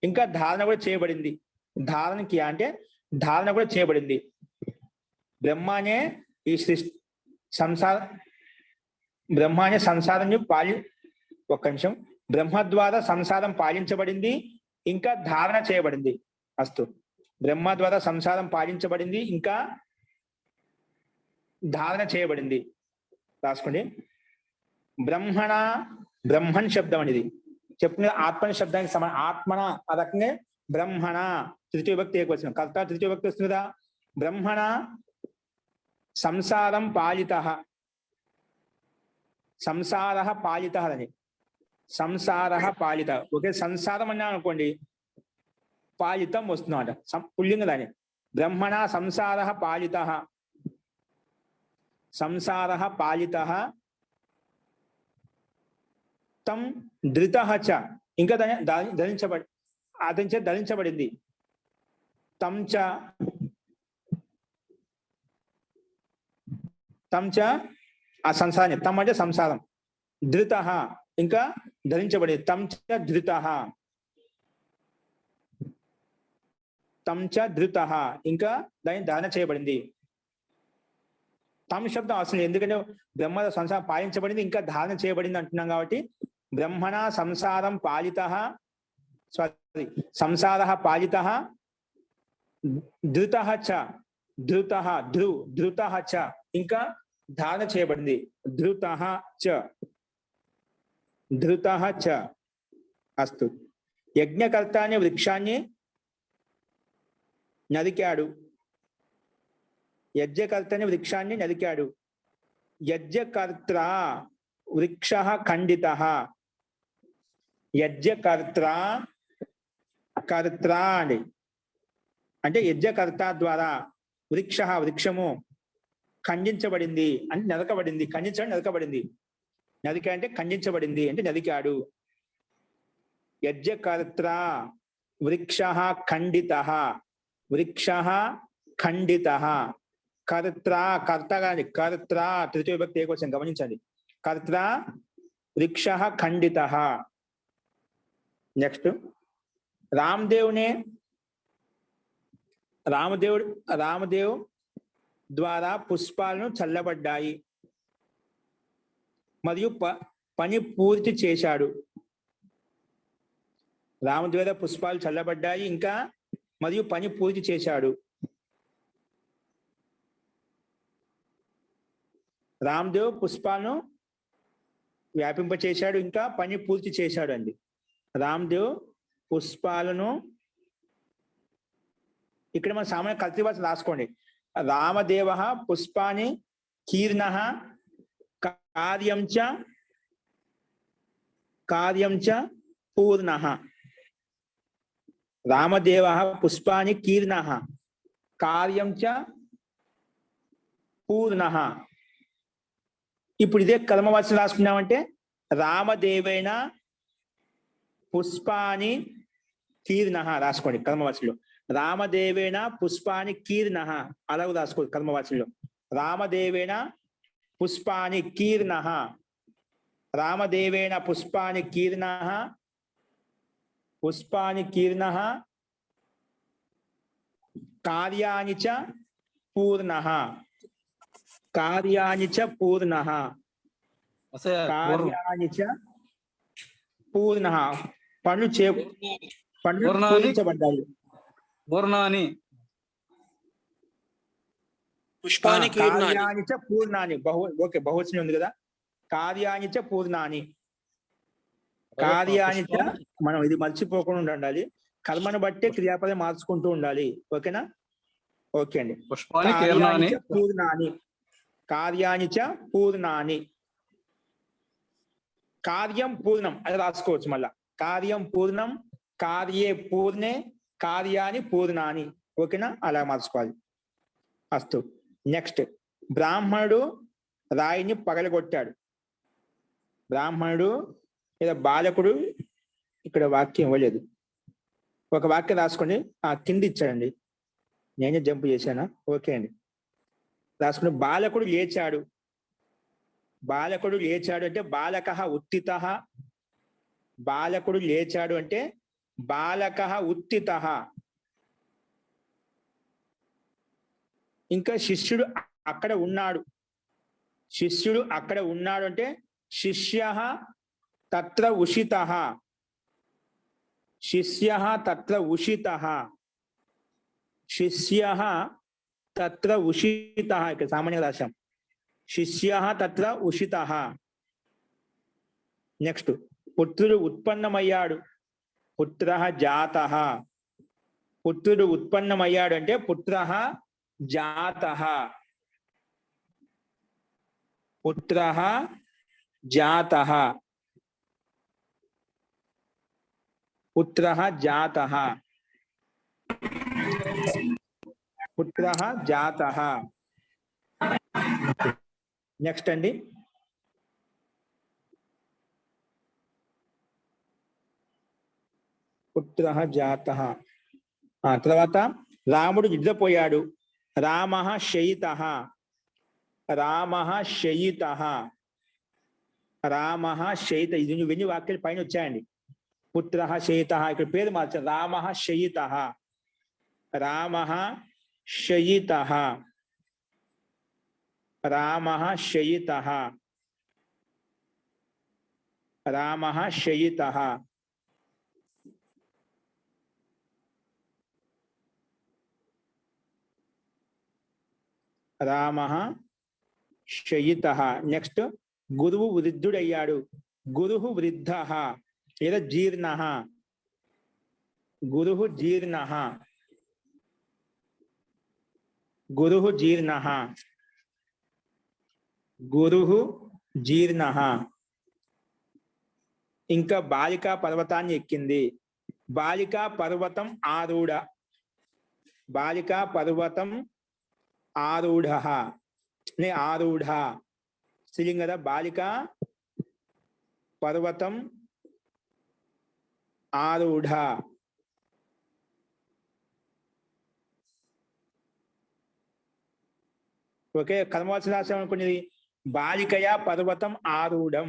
ఇంకా ధారణ కూడా చేయబడింది. ధారణకి అంటే ధారణ కూడా చేయబడింది. బ్రహ్మానే ఈ సృష్టి బ్రహ్మానే సంసారం ఒక్క నిమిషం. బ్రహ్మ ద్వారా సంసారం పాలించబడింది, ఇంకా ధారణ చేయబడింది. అస్తు. బ్రహ్మ ద్వారా సంసారం పాలించబడింది, ఇంకా ధారణ చేయబడింది. రాసుకోండి. బ్రహ్మణ్ శబ్దం అనేది చెప్తున్న ఆత్మని శబ్దానికి సమానం. ఆత్మన ఆ రకంగా బ్రహ్మణ తృతీయ విభక్తి ఏకవచనం. కర్త తృతీయ విభక్తి వస్తుంది కదా. బ్రహ్మణ సంసారం పాలిత. సంసార పాలిత అని. సంసార పాలిత. ఓకే, సంసారం అన్నా అనుకోండి, పాలితం వస్తుందన్నమాట, పుల్లింగ దాని. బ్రహ్మణ సంసార పాలిత. సంసార పాలిత. తం ధృత చ. ఇంకా ధరించబడింది. తం చ ఆ సంసారం. తమ్ అంటే సంసారం. ధృత ఇంకా ధరించబడింది. తం చ ధృత. తంచ ధృతః, ఇంకా దాన్ని ధారణ చేయబడింది. తమ్ శబ్దం అవసరం లేదు, ఎందుకంటే బ్రహ్మ సంసారం పాలించబడింది, ఇంకా ధారణ చేయబడింది అంటున్నాం కాబట్టి బ్రహ్మణ సంసారం పాలితః, సారీ సంసారః పాలితః, ధృతః చ, ధృతః ధృతః చ, ఇంకా ధారణ చేయబడింది. ధృతః చ, ధృతః చ. అస్తు. యజ్ఞకర్త అనే వృక్షాన్ని నరికాడు. యజ్ఞకర్త అనే వృక్షాన్ని నరికాడు. యజ్ఞకర్త వృక్ష ఖండిత. యజ్ఞకర్త కర్త అండి, అంటే యజ్ఞకర్త ద్వారా వృక్షము ఖండించబడింది అంటే నరకబడింది. ఖండించడం నరకబడింది. నరిక అంటే ఖండించబడింది అంటే నరికాడు. యజ్ఞకర్త వృక్ష ఖండిత, వృక్ష ఖండిత. కర్త, కర్త కాని కర్త తృతీయ విభక్తి ఏకవచనం గమనించండి. కర్త వృక్ష ఖండిత. నెక్స్ట్ రామదేవ్ ద్వారా పుష్పాలను చల్లబడ్డాయి మరియు పని పూర్తి చేశాడు. రాముడి ద్వారా పుష్పాలు చల్లబడ్డాయి, ఇంకా మరియు పని పూర్తి చేశాడు. రామదేవ్ పుష్పాలను వ్యాపింపచేశాడు, ఇంకా పని పూర్తి చేశాడు అండి. రామదేవ్ పుష్పాలను, ఇక్కడ మన సామాన్య కర్తృవాచ రాసుకోండి. రామదేవ పుష్పాని కీర్ణ కార్యం చ పూర్ణ. రామదేవ పుష్పాని కీర్ణ కార్యం చ పూర్ణ. ఇప్పుడు ఇదే కర్మవాచనం రాసుకున్నామంటే రామదేవేన పుష్పాని కీర్ణ రాసుకోండి కర్మవాచనంలో. రామదేవేన పుష్పాని కీర్ణ అలాగ రాసుకోండి కర్మవాచనంలో. రామదేవేన పుష్పాని కీర్ణ, రామదేవేన పుష్పాని కీర్ణ, పుష్పాని కీర్ణ కార్యాణి చ పూర్ణ, కార్యాణి చ పూర్ణ, కార్యాణి చ పూర్ణ. పనులు పూరించబడ్డాయి. పూర్ణాని కార్యాణి చ పూర్ణాని. ఓకే, బహువచనం ఉంది కదా. కార్యాణి చ పూర్ణాని, కార్యాణి చ. మనం ఇది మర్చిపోకుండా ఉండాలి. కర్మను బట్టే క్రియాపదం మార్చుకుంటూ ఉండాలి. ఓకేనా? ఓకే అండి. కార్యాణి చ పూర్ణాని, కార్యాణి చ పూర్ణాని. కార్యం పూర్ణం అది రాసుకోవచ్చు మళ్ళా. కార్యం పూర్ణం, కార్యే పూర్ణే, కార్యాని పూర్ణాని. ఓకేనా? అలా మార్చుకోవాలి. అస్తు. నెక్స్ట్, బ్రాహ్మణుడు రాయిని పగలగొట్టాడు. బ్రాహ్మణుడు లేదా బాలకుడు, ఇక్కడ వాక్యం ఇవ్వలేదు, ఒక వాక్యం రాసుకోండి. కింద ఇచ్చాడండి, నేనే జంప్ చేశానా? ఓకే అండి, రాసుకోండి. బాలకుడు లేచాడు. బాలకుడు లేచాడు అంటే బాలకః ఉత్థితః. బాలకుడు లేచాడు అంటే బాలకః ఉత్థితః. ఇంకా శిష్యుడు అక్కడ ఉన్నాడు. శిష్యుడు అక్కడ ఉన్నాడు అంటే శిష్యః తత్ర ఉషితః. శిష్యః తత్ర ఉషితః. శిష్యః తత్ర ఉషితః. ఇక్కడ సామాన్యంగా రాశాం. శిష్యః తత్ర ఉషితః. నెక్స్ట్, పుత్రుడు ఉత్పన్నమయ్యాడు. పుత్రః జాతః. పుత్రుడు ఉత్పన్నమయ్యాడు అంటే పుత్రః జాతః. పుత్రః జాతః. పుత్రః జాతః. పుత్రః జాతః. నెక్స్ట్ అండి, పుత్రః జాతః. తర్వాత రాముడు నిద్రపోయాడు. రామః శయితః. రామః శయితః. రామః శయిత. ఇది ఇవన్నీ వాక్యాలు పైన వచ్చాయండి. పుత్రః శయితః, ఇక్కడ పేరు మార్చారు. రామః శయితః. రామః శయితః, రామః శయితః, రామః శయితః, రామః శయితః. నెక్స్ట్ గురువు వృద్ధుడయ్యాడు, గురుః వృద్ధః లేదా జీర్ణః, గురుః జీర్ణః, గురుః జీర్ణః, గురుః జీర్ణః. ఇంకా బాలికా పర్వతాన్ని ఎక్కింది, బాలికా పర్వతం ఆరూఢ, బాలికా పర్వతం ఆరూఢః, ఆరూఢ స్త్రీలింగం కదా, బాలికా పర్వతం ఆరూఢ. ఓకే, కర్మవచన రాశి అనుకునేది బాలికయా పర్వతం ఆరూఢం,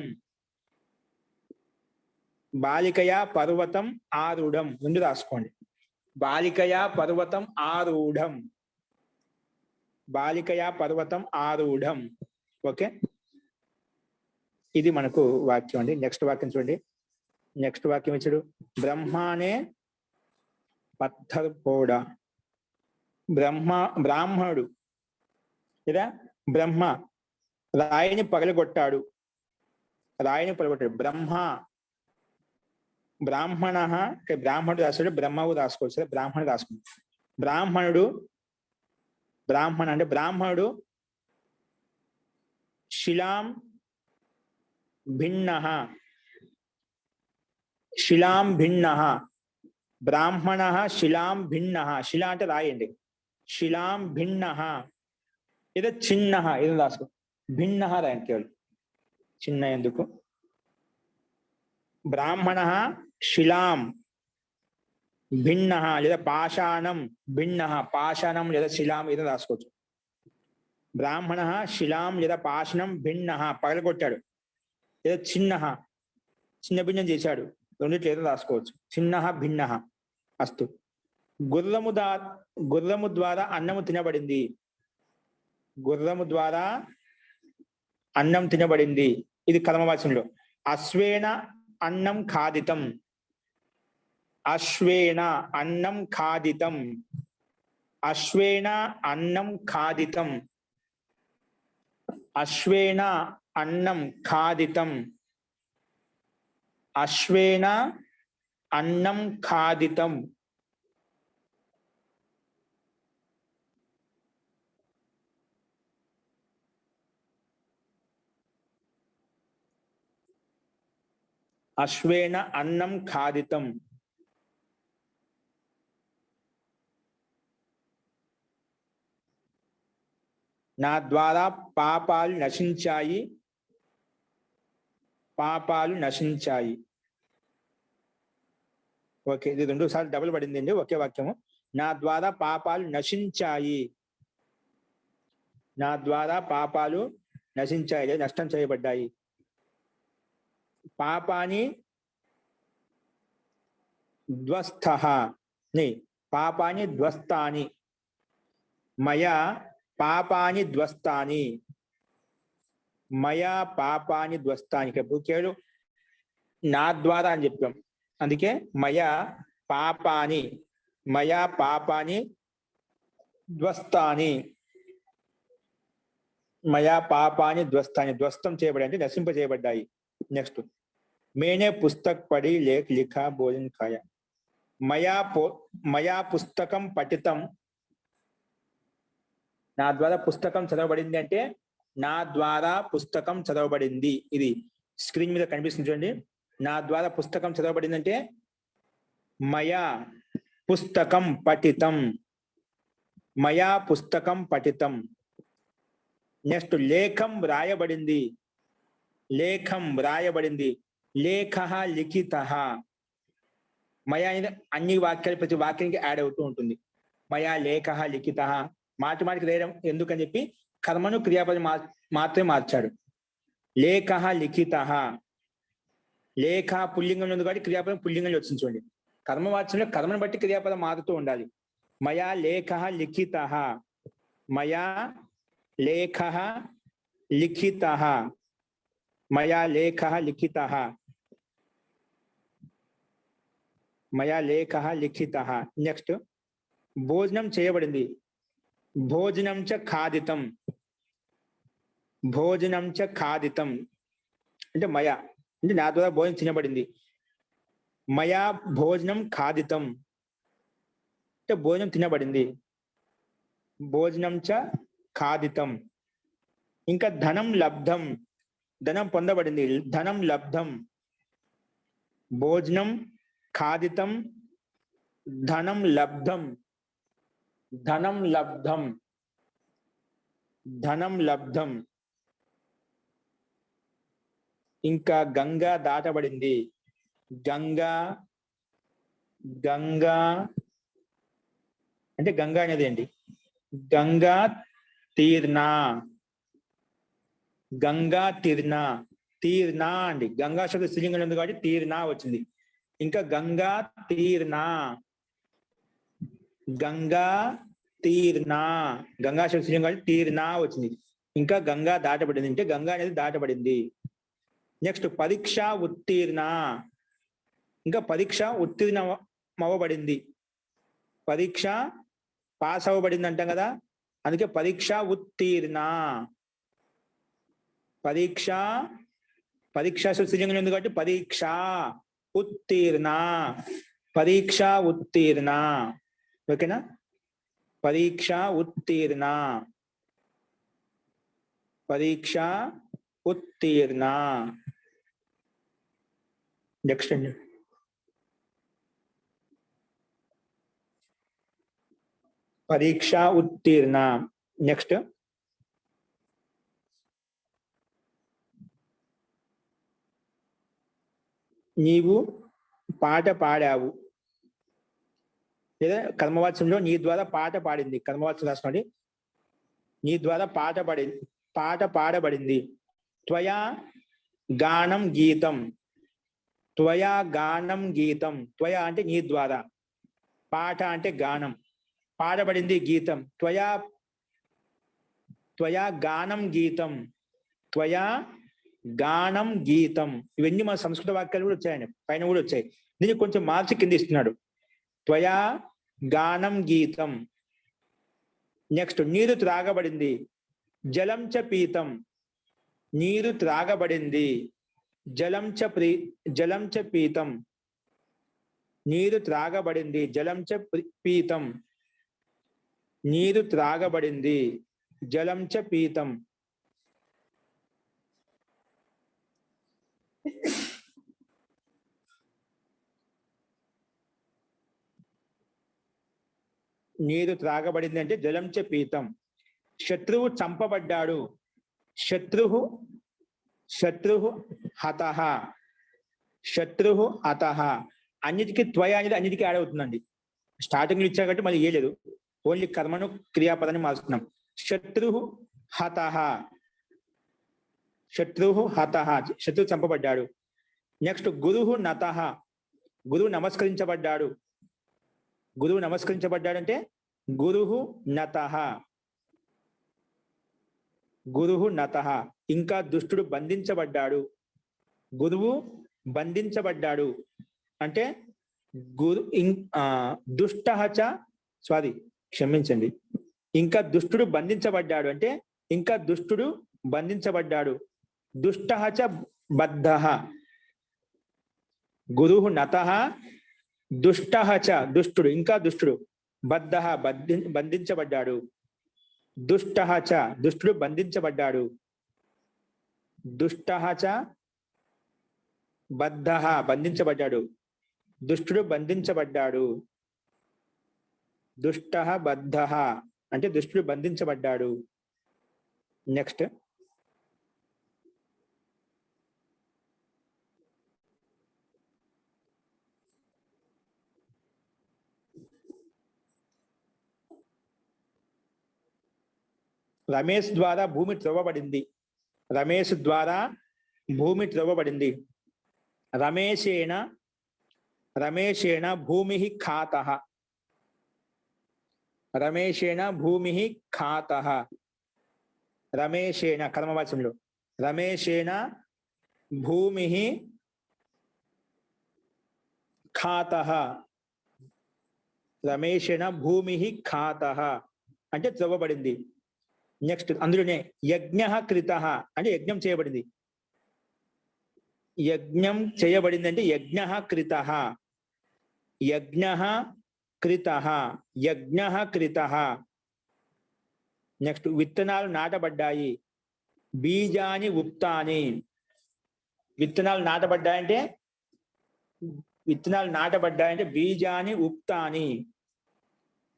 బాలికయా పర్వతం ఆరూఢం. ముందు రాసుకోండి, బాలికయా పర్వతం ఆరూఢం, బాలికయా పర్వతం ఆరూఢం. ఓకే, ఇది మనకు వాక్యం అండి. నెక్స్ట్ వాక్యం చూడండి. నెక్స్ట్ వాక్యం ఇచ్చాడు, బ్రహ్మానే పత్తర్పోడ, బ్రాహ్మణుడు లేదా బ్రహ్మ రాయిని పగలగొట్టాడు, రాయిని పగలగొట్టాడు. బ్రాహ్మణ, బ్రాహ్మణుడు రాస్తాడు, బ్రహ్మవు రాసుకోవచ్చు, బ్రాహ్మణుడు రాసుకుంటాడు. బ్రాహ్మణ అంటే బ్రాహ్మణుడు శిలాం భిన్నః, శిలాం భిన్నః, బ్రాహ్మణః శిలాం భిన్నః, శిలా అంటే రాయండి, శిలాం భిన్నః లేదా చిన్నః, ఏదో రాసుకో, భిన్నః రాయండి కేవలం, చిన్న ఎందుకు. బ్రాహ్మణః శిలాం భిన్నః లేదా పాషాణం భిన్నః, పాషాణం లేదా శిలాం ఏదో రాసుకోవచ్చు. బ్రాహ్మణః శిలాం లేదా పాషణం భిన్నః పగలగొట్టాడు, లేదా చిన్న భిన్నం చేశాడు, రెండిట్లో ఏదో రాసుకోవచ్చు, చిన్నః భిన్నః. అస్తు. గుర్రము ద్వారా అన్నము తినబడింది, గుర్రము ద్వారా అన్నం తినబడింది, ఇది కర్మవచనంలో. అశ్వేన అన్నం ఖాదితం, అశ్వేన అన్నం ఖాదితం, అశ్వేన అన్నం ఖాదితం, అశ్వేన అన్నం ఖాదితం, అశ్వేన అన్నం ఖాదితం. అశ్వేన అన్నం ఖాదితం. నా ద్వారా పాపాలు నశించాయి, పాపాలు నశించాయి. ఓకే, ఇది 2 సార్లు డబుల్ పడింది అండి ఒకే వాక్యము. నా ద్వారా పాపాలు నశించాయి, నా ద్వారా పాపాలు నశించాయి, నష్టం చేయబడ్డాయి. పాపాని ధ్వస్తః, పాపాని ధ్వస్తాని, మయా పాపాని ధ్వస్తాని, మయా పాపాని ధ్వస్తాని. ఇక్కడ కేవలం నా ద్వారా అని చెప్పాం, అందుకే మయా పాపాని ధ్వస్తాని, మయా పాపాని ధ్వస్తాని, ధ్వస్తం చేయబడి అంటే నశింప చేయబడ్డాయి. నెక్స్ట్, మేనే పుస్తక్ పడి లిఖా భోజన్ ఖాయా, మయా పుస్తకం పఠితం, నా ద్వారా పుస్తకం చదవబడింది అంటే నా ద్వారా పుస్తకం చదవబడింది. ఇది స్క్రీన్ మీద కనిపిస్తుంది చూడండి, నా ద్వారా పుస్తకం చదవబడింది అంటే మయా పుస్తకం పఠితం, మయా పుస్తకం పఠితం. నెక్స్ట్, లేఖం వ్రాయబడింది, లేఖం వ్రాయబడింది, లేఖః లిఖితః. మయా అనేది అన్ని వాక్యాలు ప్రతి వాక్యానికి యాడ్ అవుతూ ఉంటుంది. మయా లేఖః లిఖితః, మాటికి వేయడం ఎందుకని చెప్పి కర్మను క్రియాపదం మాత్రమే మార్చాడు. లేఖః లిఖితః, లేఖ పుల్లింగంలో ఉంది కాబట్టి క్రియాపదం పుల్లింగంలో వచ్చింది చూడండి. కర్మవాచ్యంలో కర్మను బట్టి క్రియాపదం మారుతూ ఉండాలి. మయా లేఖః లిఖితః, మయా లేఖః లిఖితః, మయా లేఖః లిఖితః, మయా లేఖః లిఖితః. నెక్స్ట్ భోజనం చేయబడింది, భోజనం చ ఖాదితం, భోజనం చ ఖాదితం అంటే మయా అంటే నా ద్వారా భోజనం తినబడింది. మయా భోజనం ఖాదితం అంటే భోజనం తినబడింది, భోజనం చ ఖాదితం. ఇంకా ధనం లబ్ధం, ధనం పొందబడింది, ధనం లబ్ధం. భోజనం ఖాదితం, ధనం లబ్ధం, ధనం లబ్ధం, ధనం లబ్ధం. ఇంకా గంగా దాటబడింది, గంగా, గంగా అంటే గంగా అనేది ఏంటి, గంగా తీర్నా, గంగా తీర్నా, తీర్నా అండి. గంగా శబ్ద స్త్రీలింగం ఉంది కాబట్టి తీర్నా వచ్చింది. ఇంకా గంగా తీర్నా, గంగా తీర్నా, గంగా శబ్ద స్త్రీలింగం కాబట్టి తీర్నా వచ్చింది. ఇంకా గంగా దాటబడింది అంటే గంగా అనేది దాటబడింది. నెక్స్ట్ పరీక్ష ఉత్తీర్ణ, ఇంకా పరీక్ష ఉత్తీర్ణమవ్వబడింది, పరీక్ష పాస్ అవ్వబడింది అంటాం కదా, అందుకే పరీక్ష ఉత్తీర్ణ. పరీక్ష, పరీక్ష స్త్రీలింగం ఉంది కాబట్టి పరీక్ష ఉత్తీర్ణ, పరీక్ష ఉత్తీర్ణ. ఓకేనా, పరీక్ష ఉత్తీర్ణ, పరీక్ష ఉత్తీర్ణ. నెక్స్ట్ అండి పరీక్ష ఉత్తీర్ణ. నెక్స్ట్ నీవు పాట పాడావు, లేదా కర్మవాచ్యంలో నీ ద్వారా పాట పాడింది, కర్మవాచ్యం రాసుకోండి, నీ ద్వారా పాట పాడబడింది. త్వయా గానం గీతం, త్వయా గానం గీతం, త్వయా అంటే నీ ద్వారా, పాట అంటే గానం, పాడబడింది గీతం. త్వయా, త్వయా గానం గీతం, త్వయా గానం గీతం. ఇవన్నీ మన సంస్కృత వాక్యాలు కూడా వచ్చాయండి, పైన కూడా వచ్చాయి. దీనికి కొంచెం మార్చి కింద ఇస్తున్నాడు. త్వయా గానం గీతం. నెక్స్ట్ నీరు త్రాగబడింది, జలం చ పీతం, నీరు త్రాగబడింది, జలం చ పీతం, నీరు త్రాగబడింది, జలం చ పీతం, నీరు త్రాగబడింది, జలం చ పీతం. నీరు త్రాగబడింది అంటే జలం చ పీతం. శత్రువు చంపబడ్డాడు, శత్రువు హతః, శత్రువు హతః. అన్నిటికీ త్వయ అనేది అన్నిటికీ యాడ్ అవుతుందండి. స్టార్టింగ్ ఇచ్చా కాబట్టి మళ్ళీ ఏ లేదు, ఓన్లీ కర్మను క్రియాపదాన్ని మార్చుతున్నాం. శత్రువు హతః, శత్రువు హతః, శత్రువు చంపబడ్డాడు. నెక్స్ట్ గురువు నతః, గురువు నమస్కరించబడ్డాడు, గురువు నమస్కరించబడ్డాడంటే గురువు నతః, గురువు నతః. ఇంకా దుష్టుడు బంధించబడ్డాడు, గురువు బంధించబడ్డాడు అంటే దుష్టః చ, సారీ క్షమించండి, ఇంకా దుష్టుడు బంధించబడ్డాడు అంటే ఇంకా దుష్టుడు బంధించబడ్డాడు. దుష్టః చ బద్ధః, గురువు నతః, దుష్టః చ దుష్టుడు, ఇంకా దుష్టుడు, బద్ధః బంధించబడ్డాడు, దుష్టః చ దుష్టుడు బంధించబడ్డాడు, దుష్టః చ బద్ధః బంధించబడ్డాడు, దుష్టుడు బంధించబడ్డాడు, దుష్టః బద్ధః అంటే దుష్టుడు బంధించబడ్డాడు. నెక్స్ట్ రమేష్ ద్వారా భూమి త్రవ్వబడింది, రమేష్ ద్వారా భూమి త్రవ్వబడింది. రమేషేణ భూమి ఖాతః, రమేషేణ భూమి ఖాతః. రమేషేణ కర్మవాచనంలో రమేషేణ భూమి ఖాతః. రమేషేణ భూమి ఖాతః అంటే త్రవ్వబడింది. నెక్స్ట్ అందులోనే యజ్ఞ కృతః అంటే యజ్ఞం చేయబడింది. యజ్ఞం చేయబడింది అంటే యజ్ఞ కృతః. యజ్ఞ కృతః. యజ్ఞ కృతః. నెక్స్ట్ విత్తనాలు నాటబడ్డాయి. బీజాని ఉప్తాని. విత్తనాలు నాటబడ్డాయంటే బీజాని ఉప్తాని.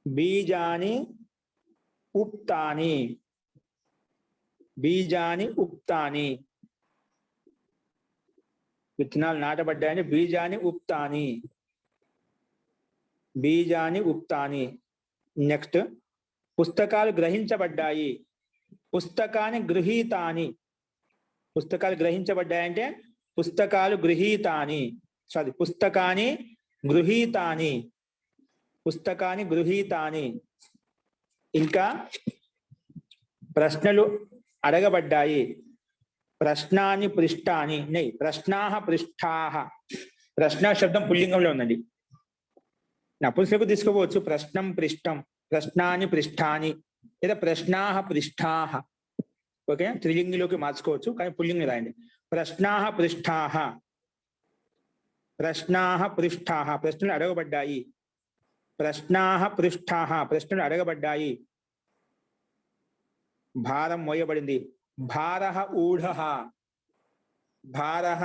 బీజాని ఉప్తాని. బీజాని ఉప్తాని. విత్తనాలు నాటబడ్డాయంటే బీజాని ఉప్తాని. బీజాని ఉప్తాని. నెక్స్ట్ పుస్తకాలు గ్రహించబడ్డాయి. పుస్తకాన్ని గృహీతాని. పుస్తకాలు గ్రహించబడ్డాయంటే పుస్తకాలు గృహీతాని. సారీ పుస్తకాన్ని గృహీతాని. పుస్తకాన్ని గృహీతాని. ఇంకా ప్రశ్నలు అడగబడ్డాయి. ప్రశ్నాని పృష్టాని. నై ప్రశ్నాహ పృష్టాహ. ప్రశ్న శబ్దం పుల్లింగంలో ఉందండి. నపుంసకు తీసుకోవచ్చు. ప్రశ్నం పృష్టం, ప్రశ్నాని పృష్టాని లేదా ప్రశ్నాహ పృష్టాహ. ఓకే, స్త్రీలింగిలోకి మార్చుకోవచ్చు కానీ పుల్లింగం రాయండి. ప్రశ్నాహ పృష్టాహ. ప్రశ్నాహ పృష్టాహ ప్రశ్నలు అడగబడ్డాయి. ప్రశ్నాహ పృష్టాహ ప్రశ్నలు అడగబడ్డాయి. భారం మోయబడింది. భారః ఊఢః. భారః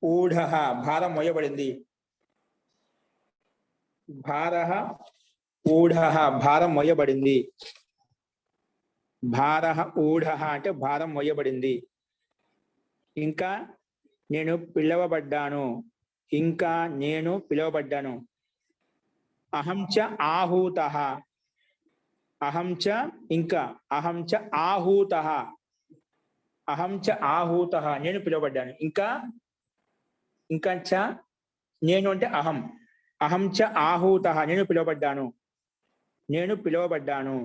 ఊఢః భారం మోయబడింది. భారః ఊఢః భారం మోయబడింది. భారః ఊఢః అంటే భారం మోయబడింది. ఇంకా నేను పిలవబడ్డాను. ఇంకా నేను పిలువబడ్డాను. అహం చ ఆహూతః. అహం చ ఇంకా అహం చ ఆహూతః. అహం చ ఆహూతః నేను పిలువబడ్డాను. ఇంకా ఇంకా చ నేను అంటే అహం. అహం చ ఆహూతః నేను పిలువబడ్డాను. నేను పిలువబడ్డాను.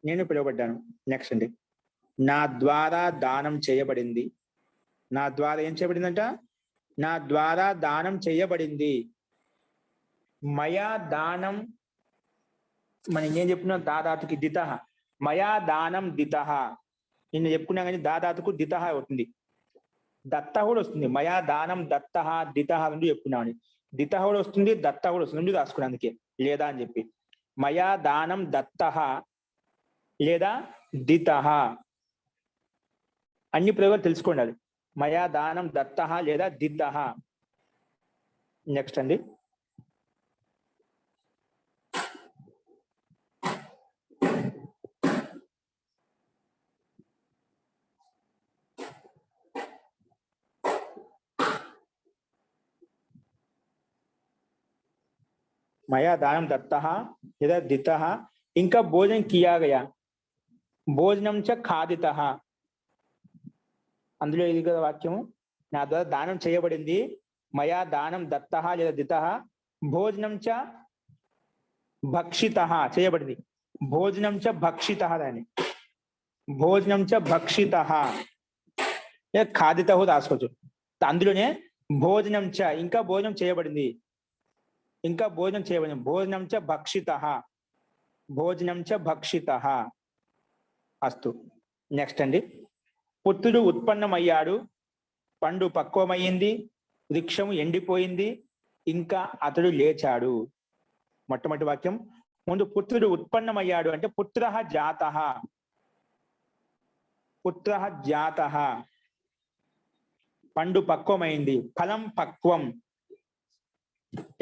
నేను పిలువబడ్డాను. నెక్స్ట్ అండి, నా ద్వారా దానం చేయబడింది. నా ద్వారా ఏం చేయబడిందంట? నా ద్వారా దానం చేయబడింది. మయా దానం మనం ఏం చెప్పుకున్నాం? దాదాతుకి దితః. మయా దానం దితః. నిన్న చెప్పుకున్నాం కానీ దాదాతుకు దితః అవుతుంది. దత్త కూడా వస్తుంది. మయా దానం దత్తః దితః రెండు చెప్పుకున్నామని. దితః కూడా వస్తుంది, దత్త కూడా వస్తుంది. రెండు రాసుకున్నాను అందుకే లేదా అని చెప్పి. మయా దానం దత్తః లేదా దితః. అన్ని ప్రయోగాలు తెలుసుకోండి. అది మయా దానం దత్తః లేదా దితః. నెక్స్ట్ అండి, మయా దానం దత్తః లేదా దితః. ఇంకా భోజనం కియా గయా. భోజనం చ ఖాదితః. అందులో ఇది కదా వాక్యము, నా ద్వారా దానం చేయబడింది. మయా దానం దత్తః లేదా దితః. భోజనం చ భక్షితః చేయబడింది. భోజనం చ భక్షితః దాన్ని. భోజనం చ భక్షితః లేదా ఖాదితః రాసుకోవచ్చు. అందులోనే భోజనం చ ఇంకా భోజనం చేయబడింది. ఇంకా భోజనం చేయబడింది. భోజనం చ భక్షితః. భోజనం చ భక్షితః. అస్తు. నెక్స్ట్ అండి, పుత్రుడు ఉత్పన్నమయ్యాడు. పండు పక్వమయ్యింది. వృక్షము ఎండిపోయింది. ఇంకా అతడు లేచాడు. మొట్టమొదటి వాక్యం ముందు పుత్రుడు ఉత్పన్నమయ్యాడు అంటే పుత్రః జాతః. పుత్రః జాతః. పండు పక్వమైంది. ఫలం పక్వం.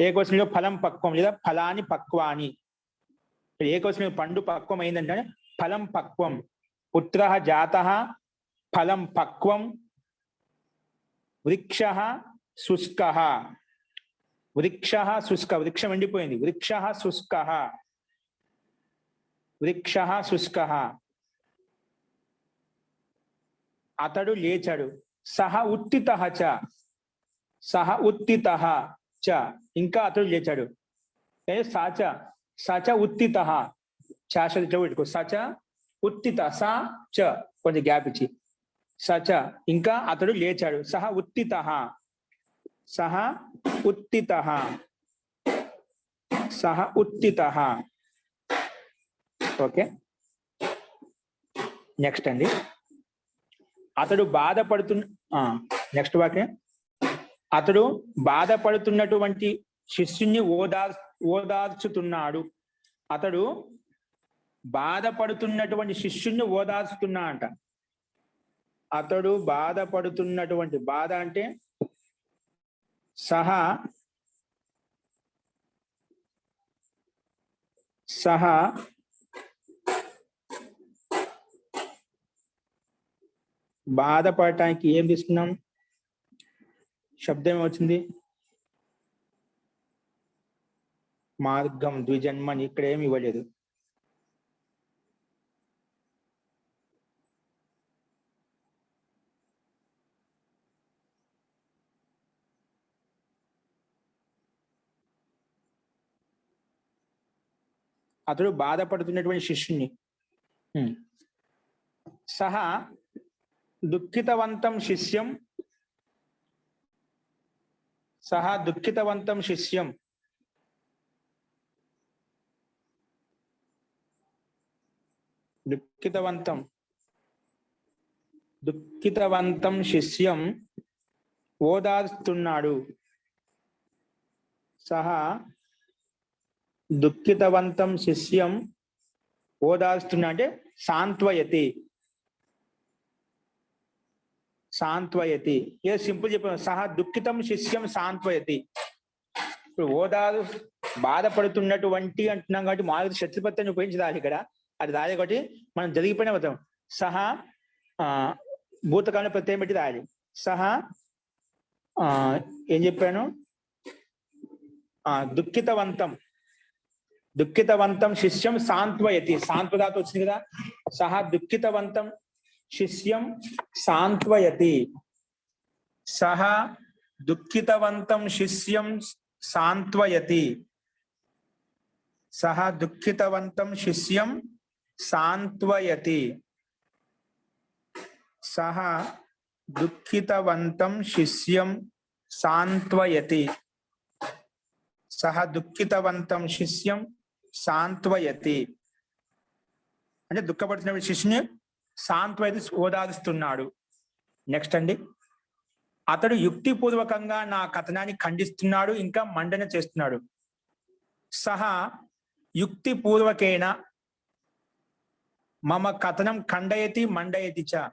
ఏకవచనంలో ఫలం పక్వం లేదా ఫలాని పక్వాని. ఏకవచనంలో పండు పక్వం అయిందంటే ఫలం పక్వం. పుత్రః జాతః ఫలం పక్వం. వృక్షః శుష్కః. వృక్షః శుష్క వృక్షం ఎండిపోయింది. వృక్షః శుష్కః. వృక్షః శుష్కః. అతడు లేచాడు. సహ ఉత్థితః చ. సహ ఉత్థితః చ ఇంకా అతడు లేచాడు. సాచ సచ ఉత్తిత చాష పెట్టుకో సచ ఉత్తిత సా చ కొంచెం గ్యాప్ ఇచ్చి సచ ఇంకా అతడు లేచాడు సహ ఉత్తిత సహ ఉత్తిత సహ ఉత్తిత ఓకే నెక్స్ట్ అండి అతడు నెక్స్ట్ వాక్యం అతడు బాధపడుతున్నటువంటి శిష్యుని ఓదార్చుతున్నాడు అతడు బాధపడుతున్నటువంటి శిష్యుని ఓదార్చుతున్నా అంట అతడు బాధపడుతున్నటువంటి బాధ అంటే సహా బాధపడటానికి ఏం తీసుకున్నాం శబ్దం వచ్చింది మార్గం ద్విజన్మని ఇక్కడ ఏమి ఇవ్వలేదు అతడు బాధపడుతున్నటువంటి శిష్యుని సహా దుఃఖితవంతం శిష్యం దుఃఖితవంతం శిష్యం ఓదార్చుతున్నాడు సహా దుఃఖితవంతం శిష్యం ఓదార్చుతున్నా అంటే సాంత్వయతి ఏ సింపుల్ చెప్పాను సహా దుఃఖితం శిష్యం సాంత్వయతి ఇప్పుడు బాధపడుతున్నటువంటి అంటున్నాం కాబట్టి మామూలుగా శత్రుపత్యాన్ని ఉపయోగించాలి ఇక్కడ అది రాలి కాబట్టి మనం జరిగిపోయిన అవుతాం సహా భూతకాలం ప్రత్యయం పెట్టి రాయాలి సహా ఏం చెప్పాను దుఃఖితవంతం శిష్యం సాంత్వయతి సాంత్వదాత వచ్చింది కదా సహా దుఃఖితవంతం శిష్యం సాంత్వయతి సహా దుఃఖితవంతం శిష్యం సాంత్వయతి సహా దుఃఖితవంతం శిష్యం సాంత్వయతి సహా దుఃఖితవంతం శిష్యం సాంత్వయతి సహా దుఃఖితవంతం శిష్యం సాంత్వయతి అంటే దుఃఖపడుతున్న శిష్యుని సాంత్వయతి ఓదారుస్తున్నాడు నెక్స్ట్ అండి అతడు యుక్తిపూర్వకంగా నా కథనాన్ని ఖండిస్తున్నాడు ఇంకా మండన చేస్తున్నాడు సహా యుక్తిపూర్వకేన మమ కథనం ఖండయతి మండయతి చ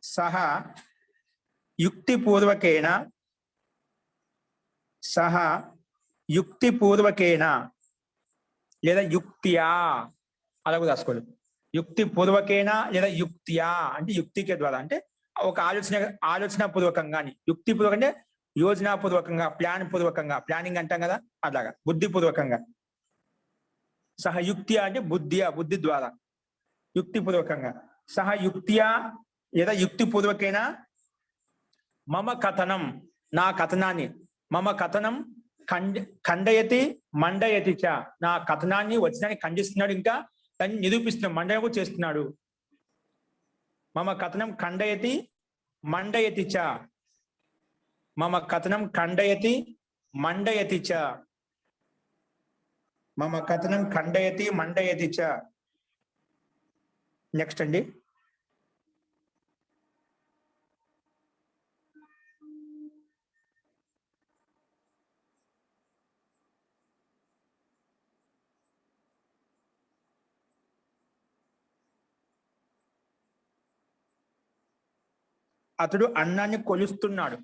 సహా యుక్తిపూర్వకేన లేదా యుక్త్యా అలా కూడా రాసుకోండి యుక్తిపూర్వకేన లేదా యుక్త్యా అంటే యుక్తికే ద్వారా అంటే ఒక ఆలోచన పూర్వకంగా యుక్తిపూర్వకంగా అంటే యోజనాపూర్వకంగా ప్లానింగ్ అంటాం కదా అలాగా బుద్ధిపూర్వకంగా సహయుక్త్యా అంటే బుద్ధి ద్వారా యుక్తిపూర్వకంగా సహయుక్త్యా లేదా యుక్తిపూర్వకేన మమ కథనం నా కథనాన్ని మమ కథనం ఖండయతి మండయతి చ నా కథనాన్ని వచనాన్ని ఖండిస్తున్నాడు ఇంకా దాన్ని నిరూపిస్తున్నాడు మండయం కూడా చేస్తున్నాడు మమ కథనం ఖండయతి మండయతి చ మమ కథనం ఖండయతి మండయతి చ మమ కథనం ఖండయతి మండయతి చ నెక్స్ట్ అండి అతడు అన్నాన్ని కొలుస్తున్నాడు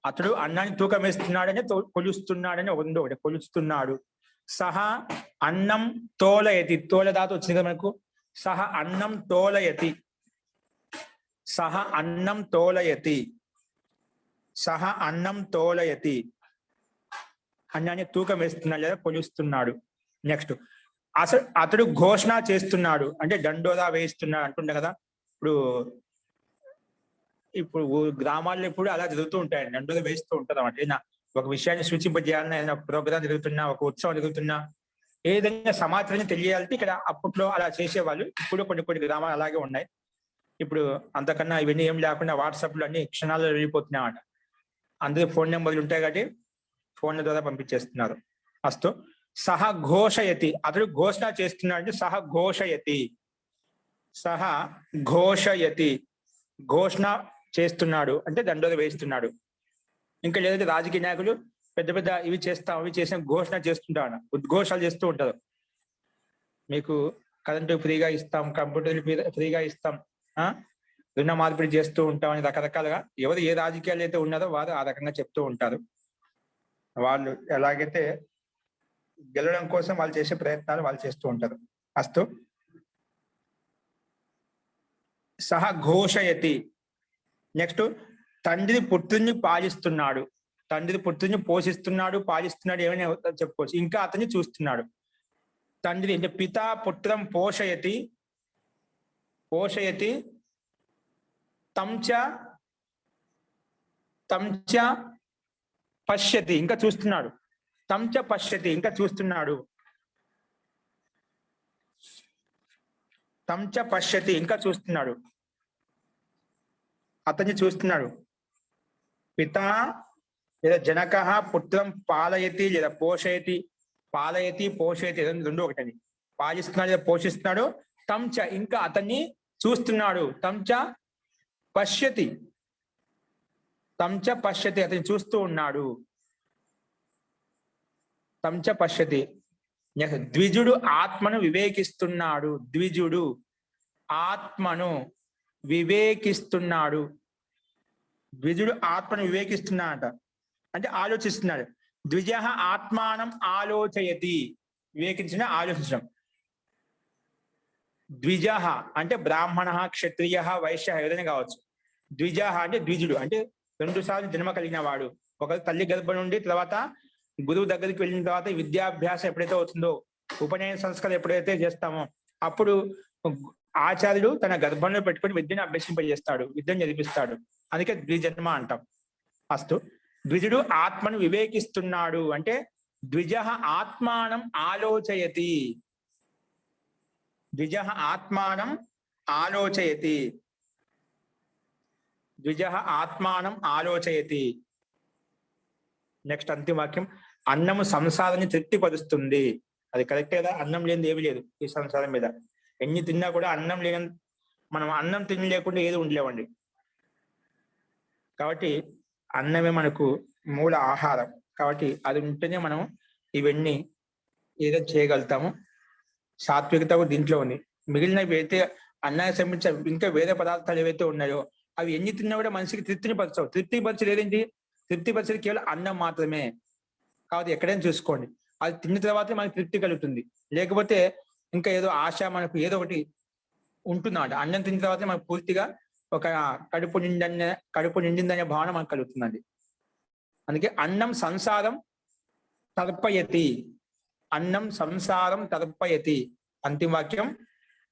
అతడు అన్నాన్ని తూకం వేస్తున్నాడని కొలుస్తున్నాడని ఉందో ఒకటి కొలుస్తున్నాడు సహా అన్నం తోలయతి తోలదాత వచ్చింది కదా మనకు సహా అన్నం తోలయతి అన్నాన్ని తూకం వేస్తున్నాడు లేదా కొలుస్తున్నాడు నెక్స్ట్ అతడు ఘోషణ చేస్తున్నాడు అంటే దండోరా వేయిస్తున్నాడు అంటుండే కదా ఇప్పుడు గ్రామాల్లో ఇప్పుడు అలా జరుగుతూ ఉంటాయండి దండోరా వేస్తూ ఉంటారు అన్నమాట ఏదైనా ఒక విషయాన్ని సూచింపజేయాలన్నా ఏదైనా ఒక ప్రోగ్రాం జరుగుతున్నా ఒక ఉత్సవం జరుగుతున్నా ఏదైనా సమాచారం తెలియాలంటే ఇక్కడ అప్పట్లో అలా చేసేవాళ్ళు. ఇప్పుడు కొన్ని గ్రామాలు అలాగే ఉన్నాయి. ఇప్పుడు అంతకన్నా ఇవన్నీ ఏం లేకుండా వాట్సాప్ లో అన్ని క్షణాల్లో వెళ్ళిపోతున్నాయన్నమాట. అందరూ ఫోన్ నెంబర్లు ఉంటాయి కాబట్టి ఫోన్ల ద్వారా పంపించేస్తున్నారు. అస్తు సహ ఘోషయతి, అతడు ఘోషణ చేస్తున్నాడు అంటే సహ ఘోషయతి, సహ ఘోషయతి, ఘోషణ చేస్తున్నాడు అంటే దండోర వేస్తున్నాడు. ఇంకా లేదంటే రాజకీయ నాయకులు పెద్ద పెద్ద ఇవి చేస్తాం అవి చేసిన ఘోషణ చేస్తుంటారు, ఉద్ఘోషాలు చేస్తూ ఉంటారు. మీకు కరెంటు ఫ్రీగా ఇస్తాం, కంప్యూటర్ ఫ్రీగా ఇస్తాం, రుణ మార్పిడి చేస్తూ ఉంటాం అని రకరకాలుగా ఎవరు ఏ రాజకీయాలు అయితే ఉన్నారో వారు ఆ రకంగా చెప్తూ ఉంటారు. వాళ్ళు ఎలాగైతే గెలవడం కోసం వాళ్ళు చేసే ప్రయత్నాలు వాళ్ళు చేస్తూ ఉంటారు. అస్తు సహ ఘోషయతి. నెక్స్ట్ తండ్రి పుత్రుని పాలిస్తున్నాడు, తండ్రి పుత్రుని పోషిస్తున్నాడు, పాలిస్తున్నాడు, ఏమైనా చెప్పుకోవచ్చు. ఇంకా అతన్ని చూస్తున్నాడు. తండ్రి అంటే పిత పుత్రం పోషయతి, పోషయతి తంచ పశ్యతి, ఇంకా చూస్తున్నాడు. తంచ పశ్యతి, ఇంకా చూస్తున్నాడు. తంచ పశ్యతి, ఇంకా చూస్తున్నాడు, అతన్ని చూస్తున్నాడు. పిత లేదా జనక పుత్రం పాలయతి లేదా పోషయతి, పాలయతి పోషయతి రెండు ఒకటని. పాలిస్తున్నాడు లేదా పోషిస్తున్నాడు. తంచ, ఇంకా అతన్ని చూస్తున్నాడు. తంచ పశ్యతి, తంచ పశ్యతి, అతన్ని చూస్తూ ఉన్నాడు. తంచ పశ్యతి. ద్విజుడు ఆత్మను వివేకిస్తున్నాడు, ద్విజుడు ఆత్మను వివేకిస్తున్నాడు. ద్విజుడు ఆత్మను వివేకిస్తున్నాడట అంటే ఆలోచిస్తున్నాడు. ద్విజ ఆత్మానం ఆలోచయతి, వివేకించిన ఆలోచించడం. ద్విజ అంటే బ్రాహ్మణ, క్షత్రియ, వైశ్య ఏదైనా కావచ్చు. ద్విజ అంటే ద్విజుడు అంటే 2 సార్లు జన్మ కలిగిన వాడు. ఒక తల్లి గర్భం నుండి తర్వాత గురువు దగ్గరికి వెళ్ళిన తర్వాత విద్యాభ్యాసం ఎప్పుడైతే అవుతుందో, ఉపనయన సంస్కారం ఎప్పుడైతే చేస్తామో అప్పుడు ఆచార్యుడు తన గర్భంలో పెట్టుకుని విద్యను అభ్యసింపజేస్తాడు, విద్యను చదివిస్తాడు. అందుకే ద్విజన్మ అంటాం. అస్తు ద్విజుడు ఆత్మను వివేకిస్తున్నాడు అంటే ద్విజ ఆత్మానం ఆలోచయతి, ద్విజ ఆత్మానం ఆలోచయతి, ద్విజ ఆత్మానం ఆలోచయతి. నెక్స్ట్ అంతిమ వాక్యం అన్నము సంసారాన్ని తృప్తిపరుస్తుంది. అది కరెక్టే కదా, అన్నం లేనిది ఏమి లేదు ఈ సంసారం మీద. ఎన్ని తిన్నా కూడా అన్నం లేని, మనం అన్నం తినలేకుండా ఏది ఉండలేవండి. కాబట్టి అన్నమే మనకు మూల ఆహారం. కాబట్టి అది ఉంటేనే మనం ఇవన్నీ ఏదో చేయగలుగుతాము. సాత్వికత దీంట్లో ఉంది. మిగిలినవి అయితే అన్నానికి సంబంధించిన ఇంకా వేరే పదార్థాలు ఏవైతే ఉన్నాయో అవి ఎన్ని తిన్నా కూడా మనిషికి తృప్తిని పరచవు. తృప్తి పరిచేది ఏదేంటి? తృప్తి పరిచేది కేవలం అన్నం మాత్రమే. కాబట్టి ఎక్కడైనా చూసుకోండి, అది తిన్న తర్వాతే మనకి తృప్తి కలుగుతుంది. లేకపోతే ఇంకా ఏదో ఆశ మనకు ఏదో ఒకటి ఉంటుందన్నమాట. అన్నం తిన్న తర్వాతే మనకు పూర్తిగా ఒక కడుపు నిండిందనే భావన మనకు కలుగుతుందండి. అందుకే అన్నం సంసారం తర్పయతి, అన్నం సంసారం తర్పయతి. అంతిమ వాక్యం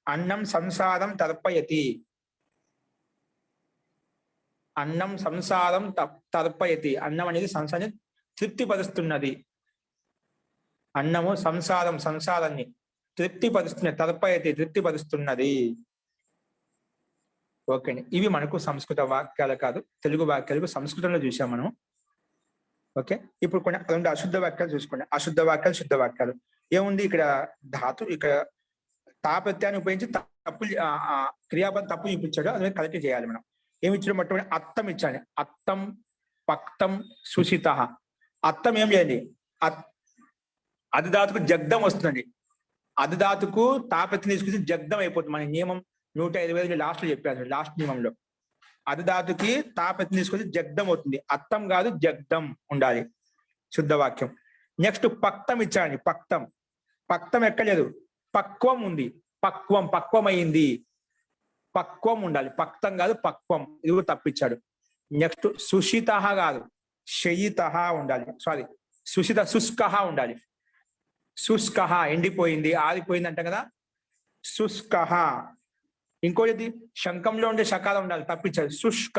అన్నం సంసారం తర్పయతి, అన్నం సంసారం తర్పయతి. అన్నం అనేది సంసారాన్ని తృప్తిపరుస్తున్నది. అన్నము సంసారాన్ని తృప్తిపరుస్తున్నది, తర్పయతి తృప్తిపరుస్తున్నది. ఓకే అండి, ఇవి మనకు సంస్కృత వాక్యాలు కాదు, తెలుగు వాక్యాలు సంస్కృతంలో చూసాం మనం. ఓకే, ఇప్పుడు కొన్ని 2 అశుద్ధ వాక్యాలు చూసుకోండి. అశుద్ధ వాక్యాలు, శుద్ధ వాక్యాలు. ఏముంది ఇక్కడ? ధాతు ఇక్కడ తాపత్యాన్ని ఉపయోగించి తప్పు క్రియాపదం తప్పు చూపించాడు, అది కరెక్ట్ చేయాలి మనం. ఏమి ఇచ్చాడు? మొట్టమొదటి అత్తం ఇచ్చాను. అత్తం, పక్తం, సుషిత. అత్తం ఏం చేయండి? అధిధాతుకు జగ్దం వస్తుందండి. అధిధాతుకు తాపత్యం తీసుకొచ్చి జగ్దం అయిపోతుంది. మన నియమం 105 లాస్ట్ లో చెప్పాను, లాస్ట్ నియమంలో. అధిధాతుకి తాపత్యం తీసుకొచ్చి జగ్దం అవుతుంది. అత్తం కాదు, జగ్దం ఉండాలి శుద్ధ వాక్యం. నెక్స్ట్ పక్తం ఇచ్చాడు. పక్తం ఎక్కలేదు, పక్వం ఉంది. పక్వమైంది, పక్వం ఉండాలి. పక్తం కాదు, పక్వం. ఇది కూడా తప్పిచ్చాడు. నెక్స్ట్ సుషిత కాదు, శయిత ఉండాలి. సారీ, సుషిత శుష్క ఉండాలి. శుష్క ఎండిపోయింది, ఆరిపోయింది అంటాం కదా, శుష్క. ఇంకోటి శంఖంలో ఉండే శకారం ఉండాలి, తప్పించాడు. శుష్క.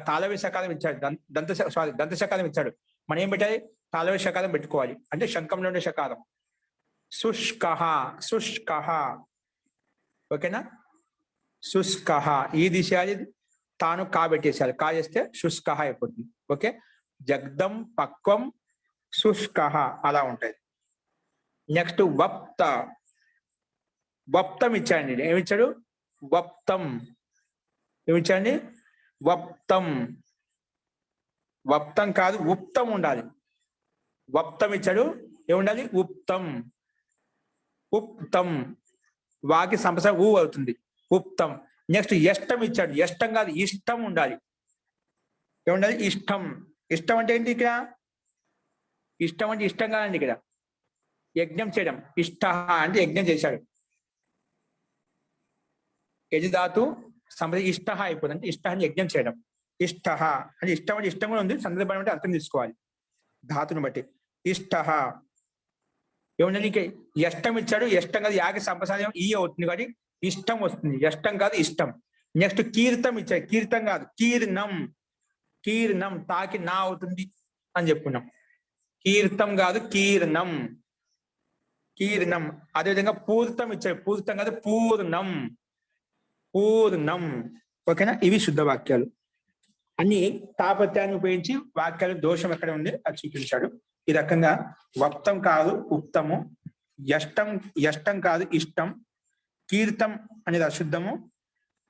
తాళవి శకారం ఇచ్చాడు, దంత శకారం ఇచ్చాడు. మనం ఏం పెట్టాలి? తాళవి శకారం పెట్టుకోవాలి, అంటే శంఖంలో ఉండే శకారం. శుష్కః శుష్కః ఓకేనా శుష్కః ఈ దిశాలి తాను కాబెట్టేసారు కా చేస్తే శుష్కః అయిపోతుంది ఓకే జగ్దం పక్వం శుష్కః అలా ఉంటాయి నెక్స్ట్ వప్త వప్తం ఇచ్చాడండి ఏమిచ్చాడు వప్తం ఏమిచ్చాడండి వప్తం వప్తం కాదు ఉప్తం ఉండాలి వప్తం ఇచ్చాడు ఏముండాలి ఉప్తం ఉప్తం వాకి సంపస ఊ అవుతుంది ఉప్తం నెక్స్ట్ ఇష్టం ఇచ్చాడు ఇష్టం కాదు ఇష్టం ఉండాలి ఏముండాలి ఇష్టం ఇష్టం అంటే ఏంటి ఇక్కడ ఇష్టం అంటే ఇష్టం కాదండి ఇక్కడ యజ్ఞం చేయడం ఇష్ట అంటే యజ్ఞం చేశాడు యజధాతు సంపద ఇష్ట అయిపోతుంది అంటే ఇష్ట అని యజ్ఞం చేయడం ఇష్ట అంటే ఇష్టం అంటే ఇష్టం కూడా ఉంది సందర్భం అంటే అర్థం తీసుకోవాలి ధాతుని బట్టి ఇష్ట ఏమన్నా నీకు ఇష్టం ఇచ్చాడు ఇష్టం కాదు యాగ సంప్రసాదం ఈ అవుతుంది కాబట్టి ఇష్టం వస్తుంది ఇష్టం కాదు ఇష్టం నెక్స్ట్ కీర్తం ఇచ్చాడు కీర్తం కాదు కీర్ణం కీర్ణం తాకి నా అవుతుంది అని చెప్పుకున్నాం కీర్తం కాదు కీర్ణం కీర్ణం అదేవిధంగా పూర్తం ఇచ్చాడు పూర్తం కాదు పూర్ణం పూర్ణం ఓకేనా ఇవి శుద్ధ వాక్యాలు అన్ని తాపత్యాన్ని ఉపయోగించి వాక్యాలు దోషం ఎక్కడ ఉంది అది చూపించాడు ఈ రకంగా వప్తం కాదు ఉప్తము యష్టం కాదు ఇష్టం కీర్తం అనేది అశుద్ధము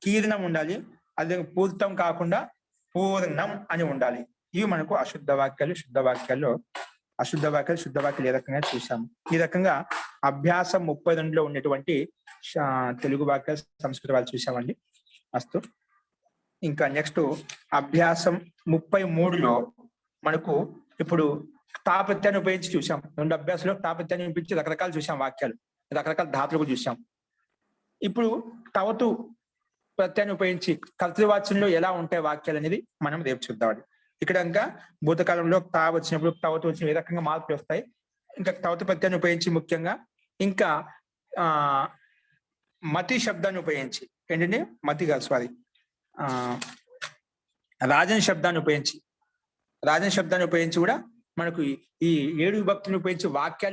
కీర్ణం ఉండాలి అదే పూర్తం కాకుండా పూర్ణం అని ఉండాలి ఇవి మనకు అశుద్ధ వాక్యాలు శుద్ధ వాక్యాల్లో అశుద్ధ వాక్యాలు శుద్ధ వాక్యాలు ఏ రకంగా చూసాము ఈ రకంగా అభ్యాసం 32లో ఉన్నటువంటి తెలుగు వాక్యాలు సంస్కృత వాళ్ళు చూసామండి అస్తు ఇంకా నెక్స్ట్ అభ్యాసం 33లో మనకు ఇప్పుడు తాపత్యాన్ని ఉపయోగించి చూసాం 2 అభ్యాసంలో తాపత్యాన్ని ఉపయోగించి రకరకాలు చూసాం వాక్యాలు రకరకాల ధాతులు కూడా చూసాం ఇప్పుడు తవతు ప్రత్యాన్ని ఉపయోగించి కర్తృవాచ్యంలో ఎలా ఉంటాయి వాక్యాలు అనేది మనం రేపు చూద్దామండి ఇక్కడ ఇంకా భూతకాలంలో తా వచ్చినప్పుడు తవతు వచ్చిన ఏ రకంగా మార్పులు వస్తాయి ఇంకా తవతు ప్రత్యాన్ని ఉపయోగించి ముఖ్యంగా ఇంకా మతి శబ్దాన్ని ఉపయోగించి ఏంటంటే మతి కాదు సారీ రాజన్ శబ్దాన్ని ఉపయోగించి కూడా మనకు ఈ 7 విభక్తులను ఉపయోగించి వాక్య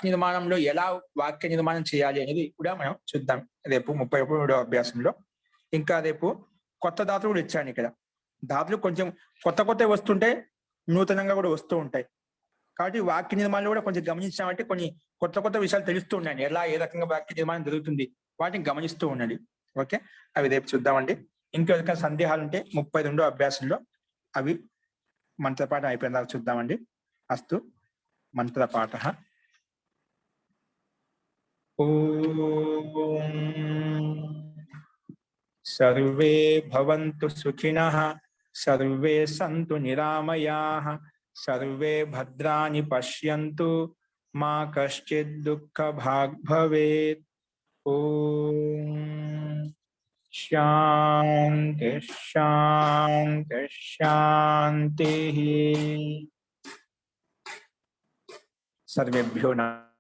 నిర్మాణంలో ఎలా వాక్య నిర్మాణం చేయాలి అనేది కూడా మనం చూద్దాం రేపు 33వ అభ్యాసంలో ఇంకా రేపు కొత్త ధాతులు కూడా ఇచ్చాను ఇక్కడ ధాతులు కొంచెం కొత్త వస్తుంటాయి నూతనంగా కూడా వస్తూ ఉంటాయి కాబట్టి వాక్య నిర్మాణంలో కూడా కొంచెం గమనించామంటే కొన్ని కొత్త విషయాలు తెలుస్తూ ఉండండి ఎలా ఏ రకంగా వాక్య నిర్మాణం జరుగుతుంది వాటిని గమనిస్తూ ఉండండి ఓకే అవి రేపు చూద్దామండి ఇంకెవరికైనా సందేహాలు ఉంటే 32వ అభ్యాసంలో అవి మంత్రపాఠం అయిపోయిన దాకా చూద్దామండి అస్తు మంత్రపాఠ ఓం సర్వే భవంతు సుఖినః సర్వే సంతు నిరామయాః సర్వే భద్రాణి పశ్యంతు మా కశ్చిద్ దుఃఖ భాగ్ భవేత్ ఓం శాంతి శాంతి శాంతి సర్వేభ్యో నమః